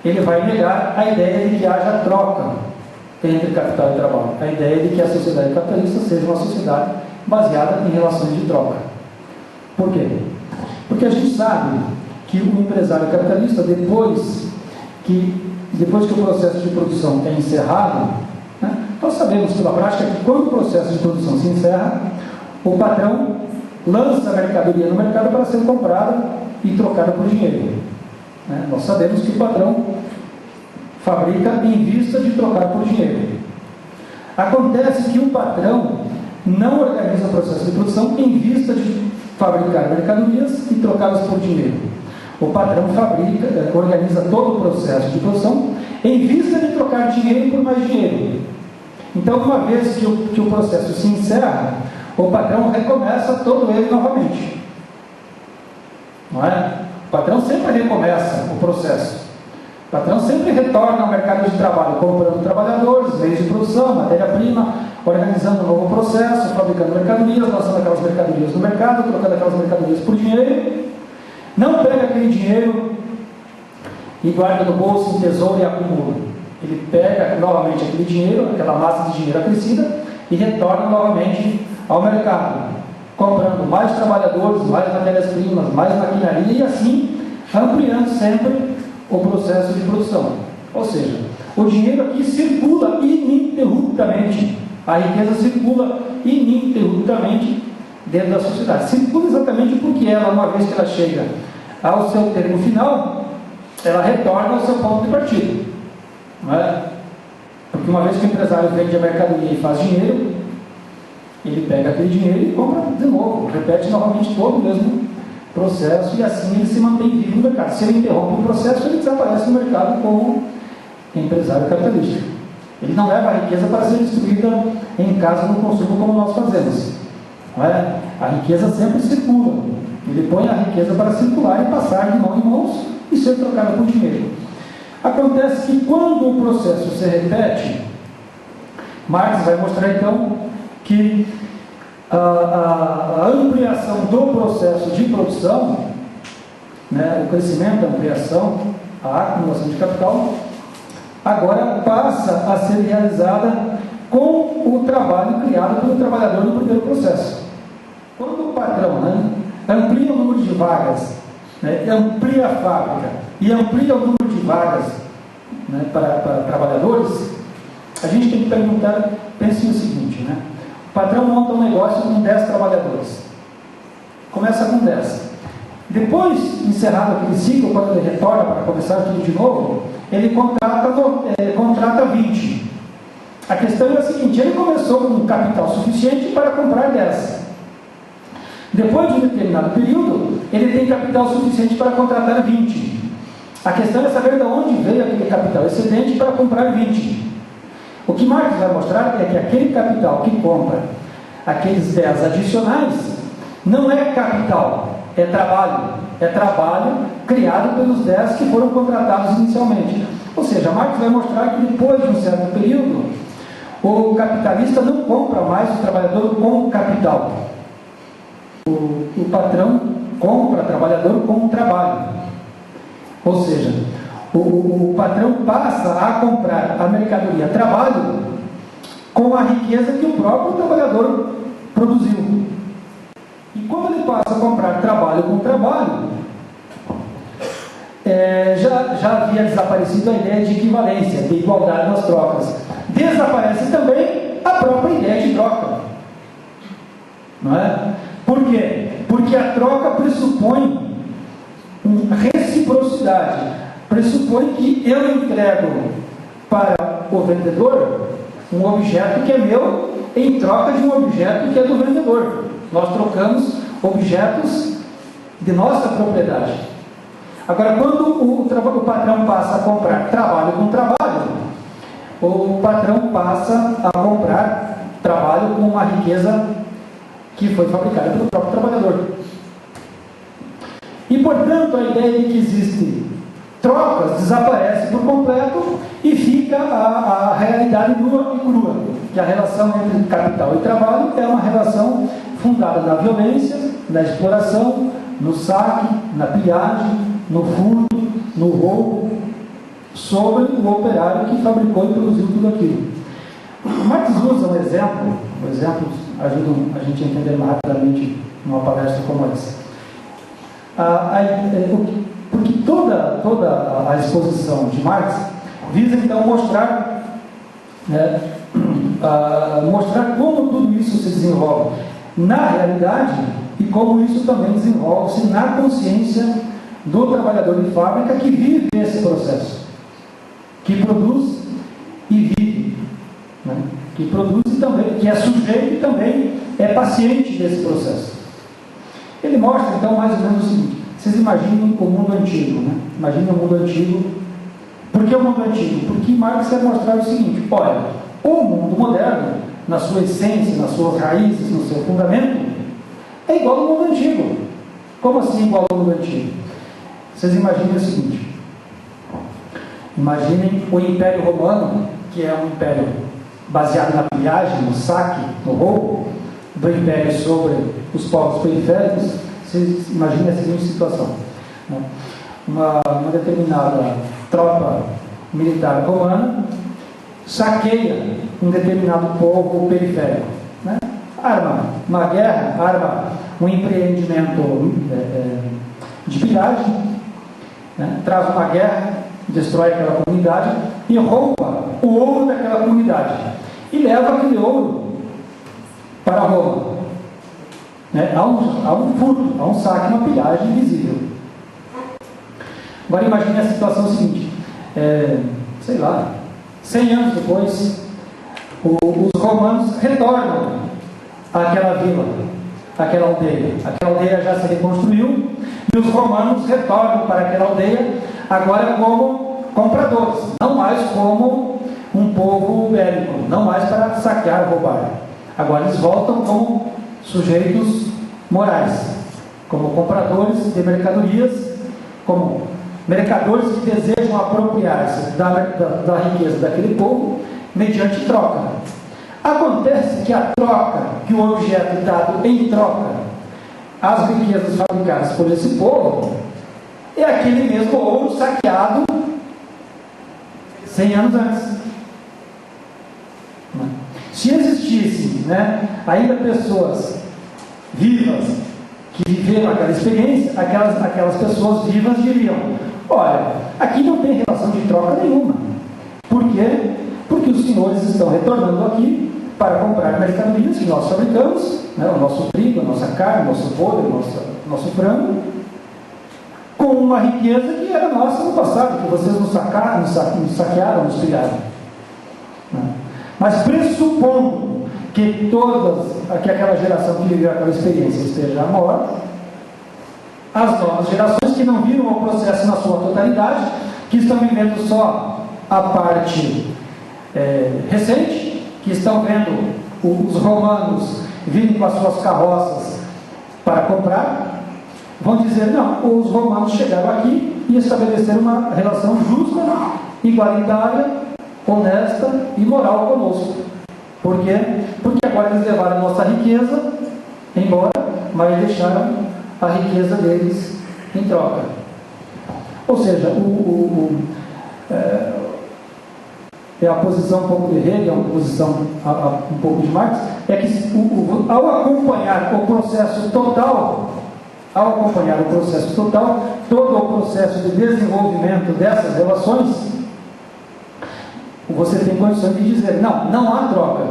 Speaker 1: Ele vai negar a ideia de que haja troca entre capital e trabalho, a ideia de que a sociedade capitalista seja uma sociedade baseada em relações de troca. Por quê? Porque a gente sabe que o empresário capitalista, depois que o processo de produção é encerrado, né, nós sabemos pela prática que quando o processo de produção se encerra, o patrão lança a mercadoria no mercado para ser comprada e trocada por dinheiro. Né? Nós sabemos que o patrão fabrica em vista de trocar por dinheiro. Acontece que o patrão não organiza o processo de produção em vista de fabricar mercadorias e trocá-las por dinheiro. O patrão organiza todo o processo de produção em vista de trocar dinheiro por mais dinheiro. Então, uma vez que o processo se encerra, o patrão recomeça todo ele novamente. Não é? O patrão sempre recomeça o processo. O patrão sempre retorna ao mercado de trabalho, comprando trabalhadores, meios de produção, matéria-prima, organizando um novo processo, fabricando mercadorias, lançando aquelas mercadorias no mercado, trocando aquelas mercadorias por dinheiro. Não pega aquele dinheiro e guarda no bolso, tesouro e acumula. Ele pega novamente aquele dinheiro, aquela massa de dinheiro acrescida, e retorna novamente ao mercado, comprando mais trabalhadores, mais matérias-primas, mais maquinaria e assim ampliando sempre o processo de produção. Ou seja, O dinheiro aqui circula ininterruptamente. A riqueza circula ininterruptamente dentro da sociedade. Circula exatamente porque ela, uma vez que ela chega ao seu termo final, ela retorna ao seu ponto de partida. Não é? Porque uma vez que o empresário vende a mercadoria e faz dinheiro, ele pega aquele dinheiro e compra de novo, repete novamente todo o mesmo processo, e assim ele se mantém vivo no mercado. Se ele interrompe o processo, ele desaparece no mercado como empresário capitalista. Ele não leva a riqueza para ser distribuída em casa no consumo como nós fazemos. Não é? A riqueza sempre circula. Ele põe a riqueza para circular e passar de mão em mãos e ser trocada por dinheiro. Acontece que quando o processo se repete, Marx vai mostrar então que a ampliação do processo de produção, né, o crescimento, a ampliação, a acumulação de capital, agora passa a ser realizada com o trabalho criado pelo trabalhador no primeiro processo. Quando o patrão, né, amplia o número de vagas, né, amplia a fábrica e amplia o número de vagas, né, para trabalhadores, a gente tem que perguntar, pense no seguinte, né? O patrão monta um negócio com 10 trabalhadores. Começa com 10. Depois, encerrado aquele ciclo, quando ele retorna para começar tudo de novo, ele contrata 20. A questão é a seguinte: ele começou com um capital suficiente para comprar 10. Depois de um determinado período, ele tem capital suficiente para contratar 20. A questão é saber de onde veio aquele capital excedente para comprar 20. O que Marx vai mostrar é que aquele capital que compra aqueles 10 adicionais não é capital, é trabalho. É trabalho criado pelos 10 que foram contratados inicialmente. Ou seja, Marx vai mostrar que depois de um certo período, o capitalista não compra mais o trabalhador com capital. O patrão compra o trabalhador com trabalho. Ou seja, o patrão passa a comprar a mercadoria trabalho com a riqueza que o próprio trabalhador produziu. E quando ele passa a comprar trabalho com trabalho, já havia desaparecido a ideia de equivalência, de igualdade nas trocas. Desaparece também a própria ideia de troca. Não é? Por quê? Porque a troca pressupõe reciprocidade. Pressupõe que eu entrego para o vendedor um objeto que é meu em troca de um objeto que é do vendedor. Nós trocamos objetos de nossa propriedade. Agora, quando o patrão passa a comprar trabalho com trabalho, o patrão passa a comprar trabalho com uma riqueza que foi fabricada pelo próprio trabalhador. E, portanto, a ideia de que existe trocas desaparece por completo e fica a realidade nua e crua, que a relação entre capital e trabalho é uma relação fundada na violência, na exploração, no saque, na pilhagem, no furto, no roubo, sobre o operário que fabricou e produziu tudo aquilo. Marx usa um exemplo ajuda a gente a entender mais rapidamente numa palestra como essa. Porque toda a exposição de Marx visa então mostrar como tudo isso se desenvolve na realidade e como isso também desenvolve-se na consciência do trabalhador de fábrica que vive esse processo, que produz e vive, né? Que produz e também, que é sujeito e também é paciente desse processo. Ele mostra então mais ou menos o seguinte: vocês imaginem o mundo antigo, né? Imaginem o mundo antigo. Por que o mundo antigo? Porque Marx quer mostrar o seguinte: olha, o mundo moderno, na sua essência, nas suas raízes, no seu fundamento, é igual ao mundo antigo. Como assim igual ao mundo antigo? Vocês imaginem o seguinte: imaginem o Império Romano, que é um império baseado na pilhagem, no saque, no roubo do império sobre os povos periféricos. Vocês imaginem a seguinte situação, né? Uma determinada tropa militar romana saqueia um determinado povo periférico, né? Arma uma guerra, arma um empreendimento de pilhagem, né? Traz uma guerra, destrói aquela comunidade, e rouba o ouro daquela comunidade e leva aquele ouro para Roma. Há um furto, há um saque, uma pilhagem invisível. Agora imagine a situação seguinte, sei lá, 100 anos depois, os romanos retornam àquela vila, àquela aldeia. Aquela aldeia já se reconstruiu e os romanos retornam para aquela aldeia agora como compradores, não mais como um povo bélico, não mais para saquear, roubar. Agora eles voltam como sujeitos morais, como compradores de mercadorias, como mercadores que desejam apropriar-se da riqueza daquele povo mediante troca. Acontece que a troca, que o objeto dado em troca às riquezas fabricadas por esse povo, é aquele mesmo ouro saqueado 100 anos antes. Se existissem ainda pessoas vivas que viveram aquela experiência, aquelas pessoas vivas diriam: olha, aqui não tem relação de troca nenhuma. Por quê? Porque os senhores estão retornando aqui para comprar mercadorias que nós fabricamos, o nosso trigo, a nossa carne, o nosso bolo, o nosso frango, com uma riqueza que era nossa no passado, que vocês nos saquearam, nos pilharam. Mas pressupondo que aquela geração que viveu aquela experiência esteja morta, as novas gerações que não viram o processo na sua totalidade, que estão vivendo só a parte recente, que estão vendo os romanos vindo com as suas carroças para comprar, vão dizer: não, os romanos chegaram aqui e estabeleceram uma relação justa, igualitária, honesta e moral conosco. Por quê? Porque agora eles levaram a nossa riqueza embora, mas deixaram a riqueza deles em troca. Ou seja, a posição um pouco de Hegel, a posição um pouco de Marx, é que ao acompanhar o processo total, todo o processo de desenvolvimento dessas relações, você tem condições de dizer: não há troca,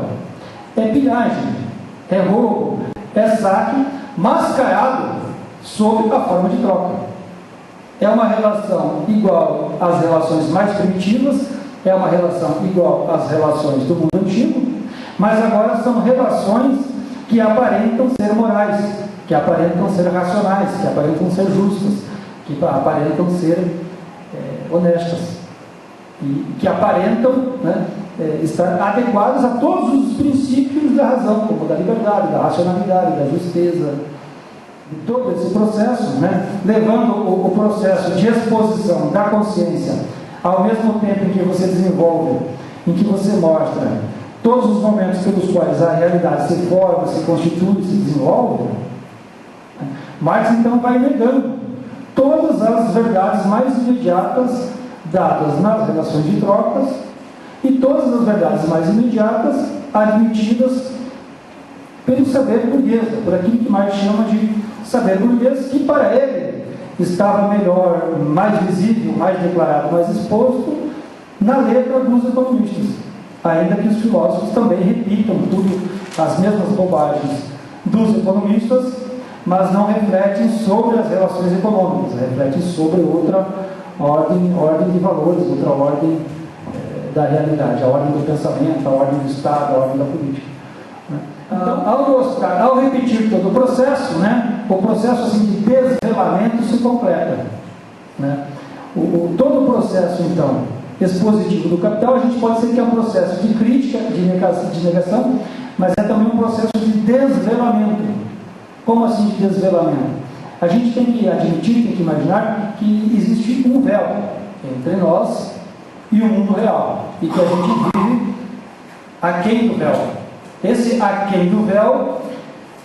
Speaker 1: é pilhagem, é roubo, é saque mascarado sob a forma de troca. É uma relação igual às relações mais primitivas, é uma relação igual às relações do mundo antigo, mas agora são relações que aparentam ser morais, que aparentam ser racionais, que aparentam ser justas, que aparentam ser honestas, e que aparentam estar adequados a todos os princípios da razão, como da liberdade, da racionalidade, da justeza, de todo esse processo, levando o processo de exposição da consciência ao mesmo tempo em que você desenvolve, em que você mostra todos os momentos pelos quais a realidade se forma, se constitui, se desenvolve. Marx então vai negando todas as verdades mais imediatas dadas nas relações de trocas e todas as verdades mais imediatas admitidas pelo saber burguês, por aquilo que Marx chama de saber burguês, que para ele estava melhor, mais visível, mais declarado, mais exposto na letra dos economistas, ainda que os filósofos também repitam as mesmas bobagens dos economistas, mas não refletem sobre as relações econômicas, refletem sobre outra ordem de valores, outra ordem da realidade, a ordem do pensamento, a ordem do Estado, a ordem da política. Então, ao repetir todo o processo, o processo assim, de desvelamento se completa. Todo o processo, então, expositivo do Capital, a gente pode dizer que é um processo de crítica, de negação, mas é também um processo de desvelamento. Como assim de desvelamento? A gente tem que admitir, tem que imaginar que existe um véu entre nós e o mundo real, e que a gente vive aquém do véu. Esse aquém do véu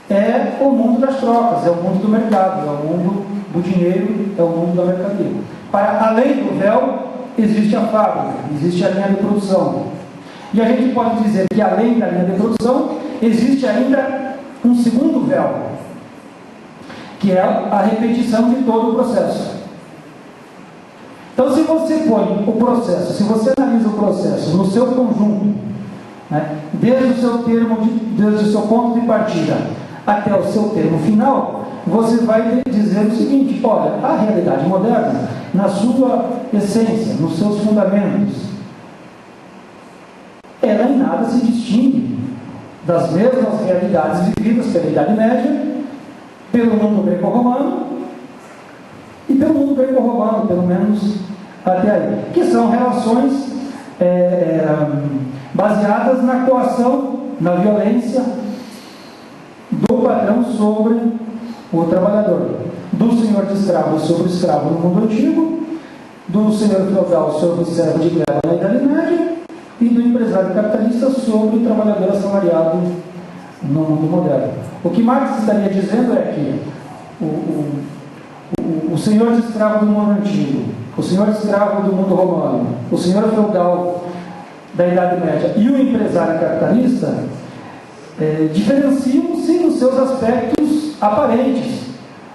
Speaker 1: é o mundo das trocas, é o mundo do mercado, é o mundo do dinheiro, é o mundo da mercadoria. Para além do véu, existe a fábrica, existe a linha de produção. E a gente pode dizer que além da linha de produção, existe ainda um segundo véu, que é a repetição de todo o processo. Então, se você põe o processo, se você analisa o processo no seu conjunto, né, desde o seu ponto de partida até o seu termo final, você vai dizer o seguinte: olha, a realidade moderna, na sua essência, nos seus fundamentos, ela em nada se distingue das mesmas realidades vividas pela Idade Média, pelo mundo greco-romano e pelo mundo greco-romano, pelo menos até aí, que são relações baseadas na coação, na violência do patrão sobre o trabalhador, do senhor de escravos sobre o escravo no mundo antigo, do senhor feudal sobre o servo de gleba na Idade Média e do empresário capitalista sobre o trabalhador assalariado no mundo moderno. O que Marx estaria dizendo é que o senhor de escravo do mundo antigo, o senhor de escravo do mundo romano, o senhor feudal da Idade Média e o empresário capitalista diferenciam-se nos seus aspectos aparentes,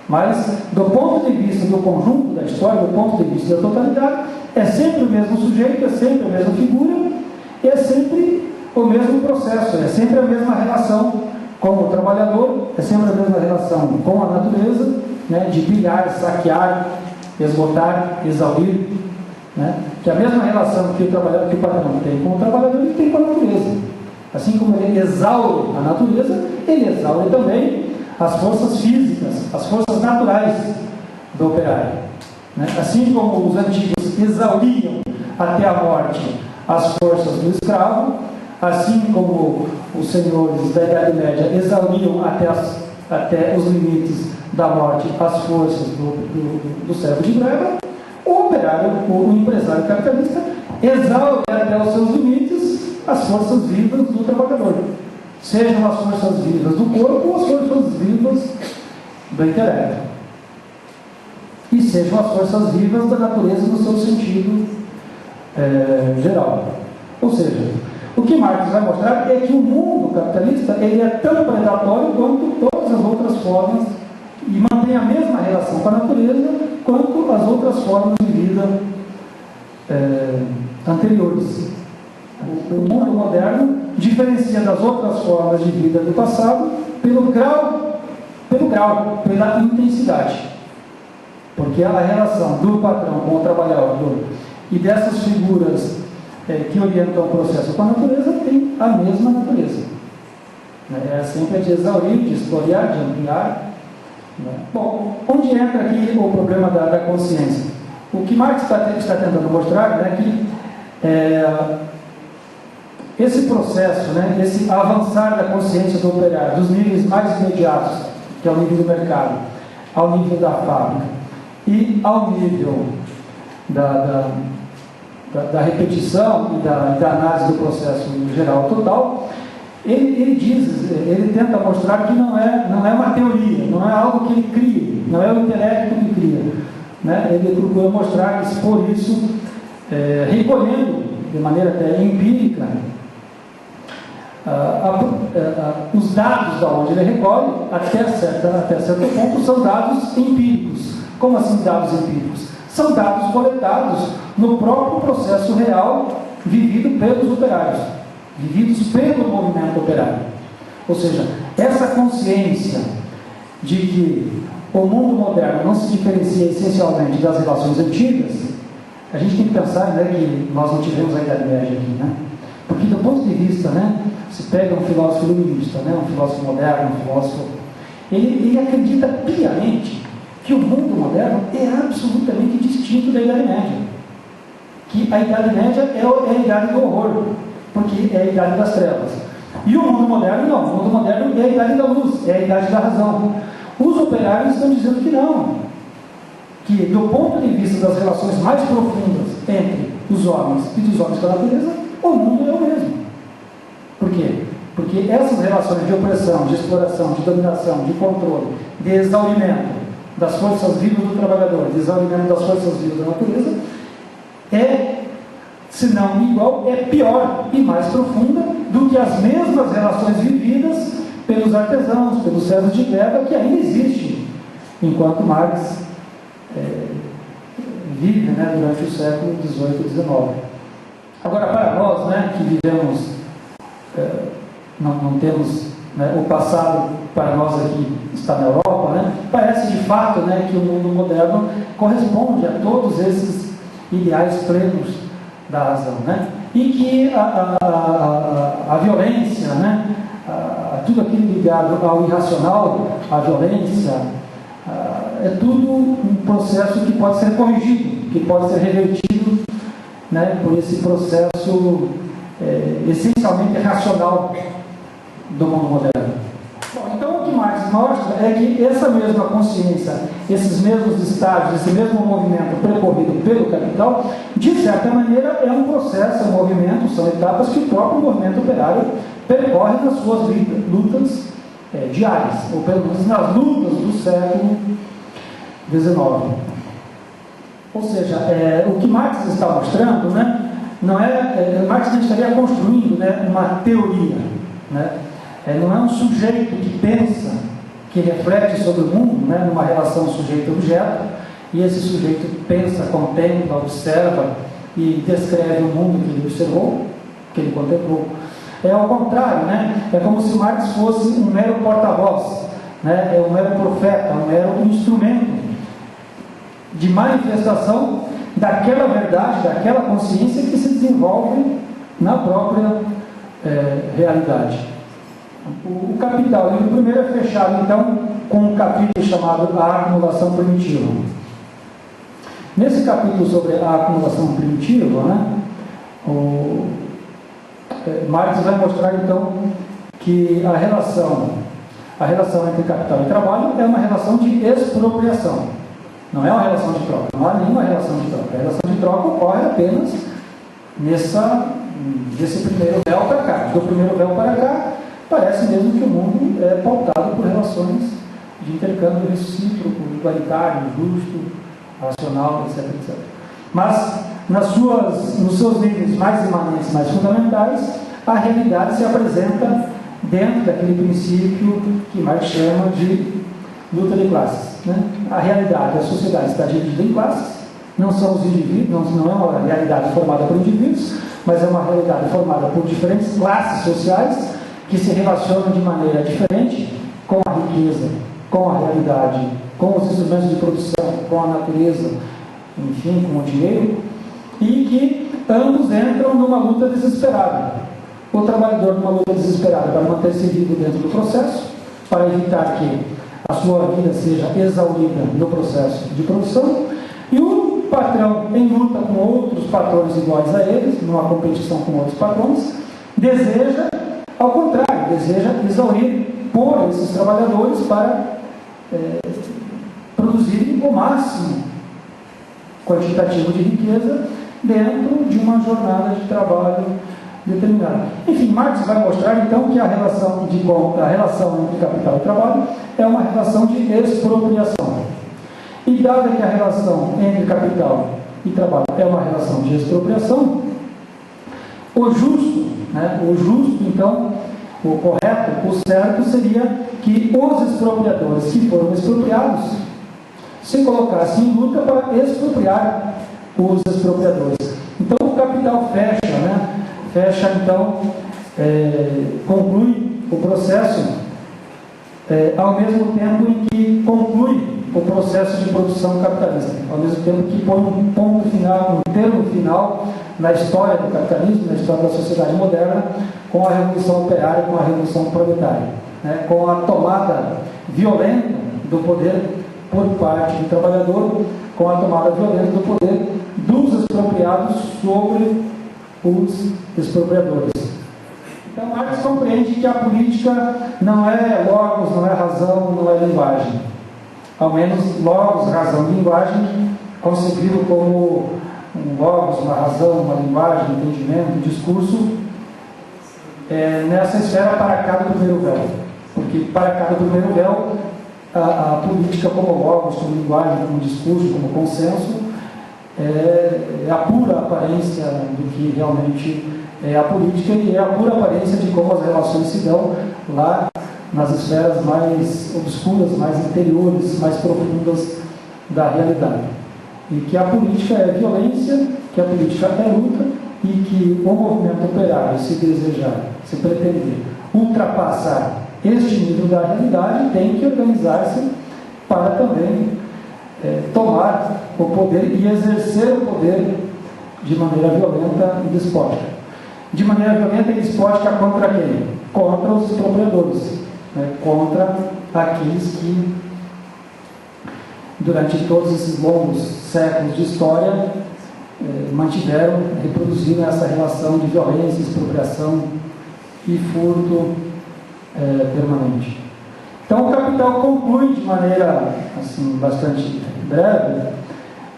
Speaker 1: mas do ponto de vista do conjunto da história, do ponto de vista da totalidade, é sempre o mesmo sujeito, é sempre a mesma figura, e é sempre o mesmo processo, é sempre a mesma relação com o trabalhador, é sempre a mesma relação com a natureza, né, de pilhar, saquear, esgotar, exaurir, né, que é a mesma relação que o patrão tem com o trabalhador, ele tem com a natureza. Assim como ele exaure a natureza, ele exaure também as forças físicas, as forças naturais do operário. Né? Assim como os antigos exauriam até a morte as forças do escravo, assim como os senhores da Idade Média exauriam até os limites da morte as forças do servo de gleba, o operário, o empresário capitalista, exaure até os seus limites as forças vivas do trabalhador, sejam as forças vivas do corpo ou as forças vivas do intelecto, e sejam as forças vivas da natureza no seu sentido geral. Ou seja, o que Marx vai mostrar é que o mundo capitalista ele é tão predatório quanto todas as outras formas e mantém a mesma relação com a natureza quanto as outras formas de vida anteriores. O mundo moderno diferencia das outras formas de vida do passado pelo grau, pela intensidade. Porque a relação do patrão com o trabalhador e dessas figuras que orientam o processo com a natureza tem a mesma natureza. É sempre de exaurir, de explorar, de ampliar. Bom, onde entra aqui o problema da consciência? O que Marx está tentando mostrar é que esse processo, esse avançar da consciência do operário, dos níveis mais imediatos, que é o nível do mercado, ao nível da fábrica e ao nível da repetição e da análise do processo geral total, ele tenta mostrar que não é uma teoria, não é algo que ele cria, não é o intelecto que cria. Ele procura mostrar, expor isso, recolhendo de maneira até empírica os dados da onde ele recolhe, até certo ponto, são dados empíricos. Como assim dados empíricos? São dados coletados no próprio processo real vivido pelos operários, vividos pelo movimento operário. Ou seja, essa consciência de que o mundo moderno não se diferencia essencialmente das relações antigas, a gente tem que pensar que nós não tivemos a Idade Média aqui, porque do ponto de vista, se pega um filósofo iluminista, um filósofo moderno, um filósofo, ele acredita piamente que o mundo moderno é absolutamente distinto da Idade Média, que a Idade Média é a idade do horror, porque é a idade das trevas, e o mundo moderno não, o mundo moderno é a idade da luz, é a idade da razão. Os operários estão dizendo que não, que do ponto de vista das relações mais profundas entre os homens e dos homens com a natureza, o mundo é o mesmo. Por quê? Porque essas relações de opressão, de exploração, de dominação, de controle, de exaurimento das forças vivas do trabalhador, de exaurimento das forças vivas da natureza, se não igual, é pior e mais profunda do que as mesmas relações vividas pelos artesãos, pelos servos de gleba, que ainda existem, enquanto Marx vive, né, durante o século XVIII e XIX. Agora, para nós, né, que vivemos, não temos, né, o passado para nós aqui está na Europa, né, parece de fato, né, que o mundo moderno corresponde a todos esses ideais plenos da razão, né, e que a violência, né, tudo aquilo ligado ao irracional, a violência, é tudo um processo que pode ser corrigido, que pode ser revertido, né, por esse processo essencialmente racional do mundo moderno. Bom, então o que Marx mostra é que essa mesma consciência, esses mesmos estágios, esse mesmo movimento percorrido pelo capital, de certa maneira é um processo, é um movimento, são etapas que o próprio movimento operário percorre nas suas lutas diárias, ou pelo menos nas lutas do século XIX. Ou seja, o que Marx está mostrando, né, não Marx não estaria construindo, né, uma teoria, né, não é um sujeito que pensa, que reflete sobre o mundo, né, numa relação sujeito-objeto, e esse sujeito pensa, contempla, observa e descreve o mundo que ele observou, que ele contemplou. É ao contrário, né, é como se Marx fosse um mero porta-voz, né, um mero profeta, um mero instrumento de manifestação daquela verdade, daquela consciência que se desenvolve na própria realidade. O Capital, ele primeiro é fechado então com um capítulo chamado A Acumulação Primitiva. Nesse capítulo sobre a acumulação primitiva, né, Marx vai mostrar então que a relação entre capital e trabalho é uma relação de expropriação. Não é uma relação de troca, não há nenhuma relação de troca. A relação de troca ocorre apenas desse primeiro véu para cá. Do primeiro véu para cá, parece mesmo que o mundo é pautado por relações de intercâmbio recíproco, igualitário, justo, racional, etc, etc. Mas, nos seus níveis mais imanentes, mais fundamentais, a realidade se apresenta dentro daquele princípio que Marx chama de luta de classes, né? A realidade, a sociedade está dividida em classes, não são os indivíduos, não é uma realidade formada por indivíduos, mas é uma realidade formada por diferentes classes sociais que se relacionam de maneira diferente com a riqueza, com a realidade, com os instrumentos de produção, com a natureza, enfim, com o dinheiro, e que ambos entram numa luta desesperada. O trabalhador numa luta desesperada para manter-se vivo dentro do processo, para evitar que a sua vida seja exaurida no processo de produção, e o patrão, em luta com outros patrões iguais a eles, numa competição com outros patrões, deseja, ao contrário, deseja exaurir, pôr esses trabalhadores para produzirem o máximo quantitativo de riqueza dentro de uma jornada de trabalho determinada. Enfim, Marx vai mostrar então que a relação entre capital e trabalho é uma relação de expropriação. E dada que a relação entre capital e trabalho é uma relação de expropriação, o justo, então, o correto, o certo seria que os expropriadores que foram expropriados se colocassem em luta para expropriar os expropriadores. Então o capital fecha então, conclui o processo ao mesmo tempo em que conclui o processo de produção capitalista, ao mesmo tempo que põe um ponto final, um termo final na história do capitalismo, na história da sociedade moderna, com a revolução operária, com a revolução proletária, né, com a tomada violenta do poder por parte do trabalhador, com a tomada violenta do poder dos expropriados sobre os expropriadores. Então Marx compreende que a política não é logos, não é razão, não é linguagem. Ao menos logos, razão e linguagem concebido como um logos, uma razão, uma linguagem, um entendimento, um discurso, nessa esfera para cá do primeiro véu. Porque para cá do primeiro véu, a política como logos, como linguagem, como discurso, como consenso, é a pura aparência do que realmente é a política e é a pura aparência de como as relações se dão lá nas esferas mais obscuras, mais interiores, mais profundas da realidade. e que a política é violência, que a política é luta, e que o movimento operário, se desejar, se pretender ultrapassar este nível da realidade, tem que organizar-se para também tomar o poder e exercer o poder de maneira violenta e despótica. De maneira violenta e despótica contra quem? Contra os expropriadores, né? Contra aqueles que, durante todos esses longos séculos de história, mantiveram, reproduziram essa relação de violência, expropriação e furto permanente. Então o Capital conclui de maneira assim, bastante breve,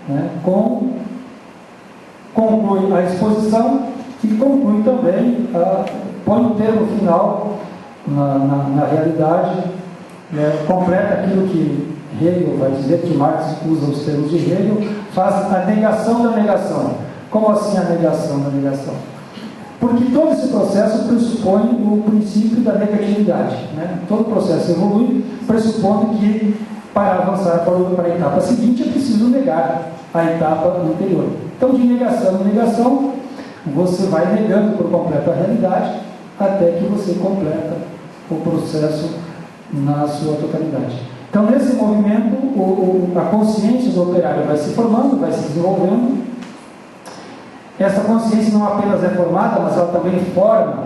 Speaker 1: né, conclui a exposição e conclui também, põe um termo final na realidade, completa aquilo que Hegel vai dizer, que Marx usa os termos de Hegel, faz a negação da negação. Como assim a negação da negação? Porque todo esse processo pressupõe o princípio da negatividade, né? Todo processo evolui pressupondo que, para avançar para a etapa seguinte, é preciso negar a etapa anterior. Então, de negação em negação, você vai negando por completo a realidade, até que você completa o processo na sua totalidade. Então, nesse movimento, a consciência do operário vai se formando, vai se desenvolvendo. Essa consciência não apenas é formada, mas ela também forma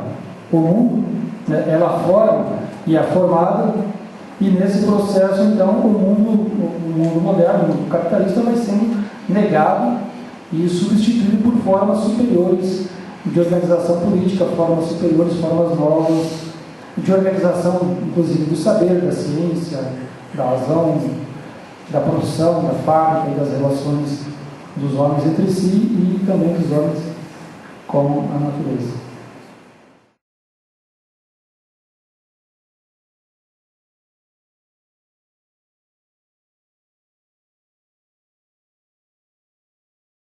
Speaker 1: o mundo, né? Ela forma e é formada, e nesse processo, então, o mundo moderno, o mundo capitalista, vai sendo negado e substituído por formas superiores de organização política, formas superiores, formas novas, de organização, inclusive, do saber, da ciência, da razão, da produção, da fábrica e das relações dos homens entre si e também dos homens com a natureza.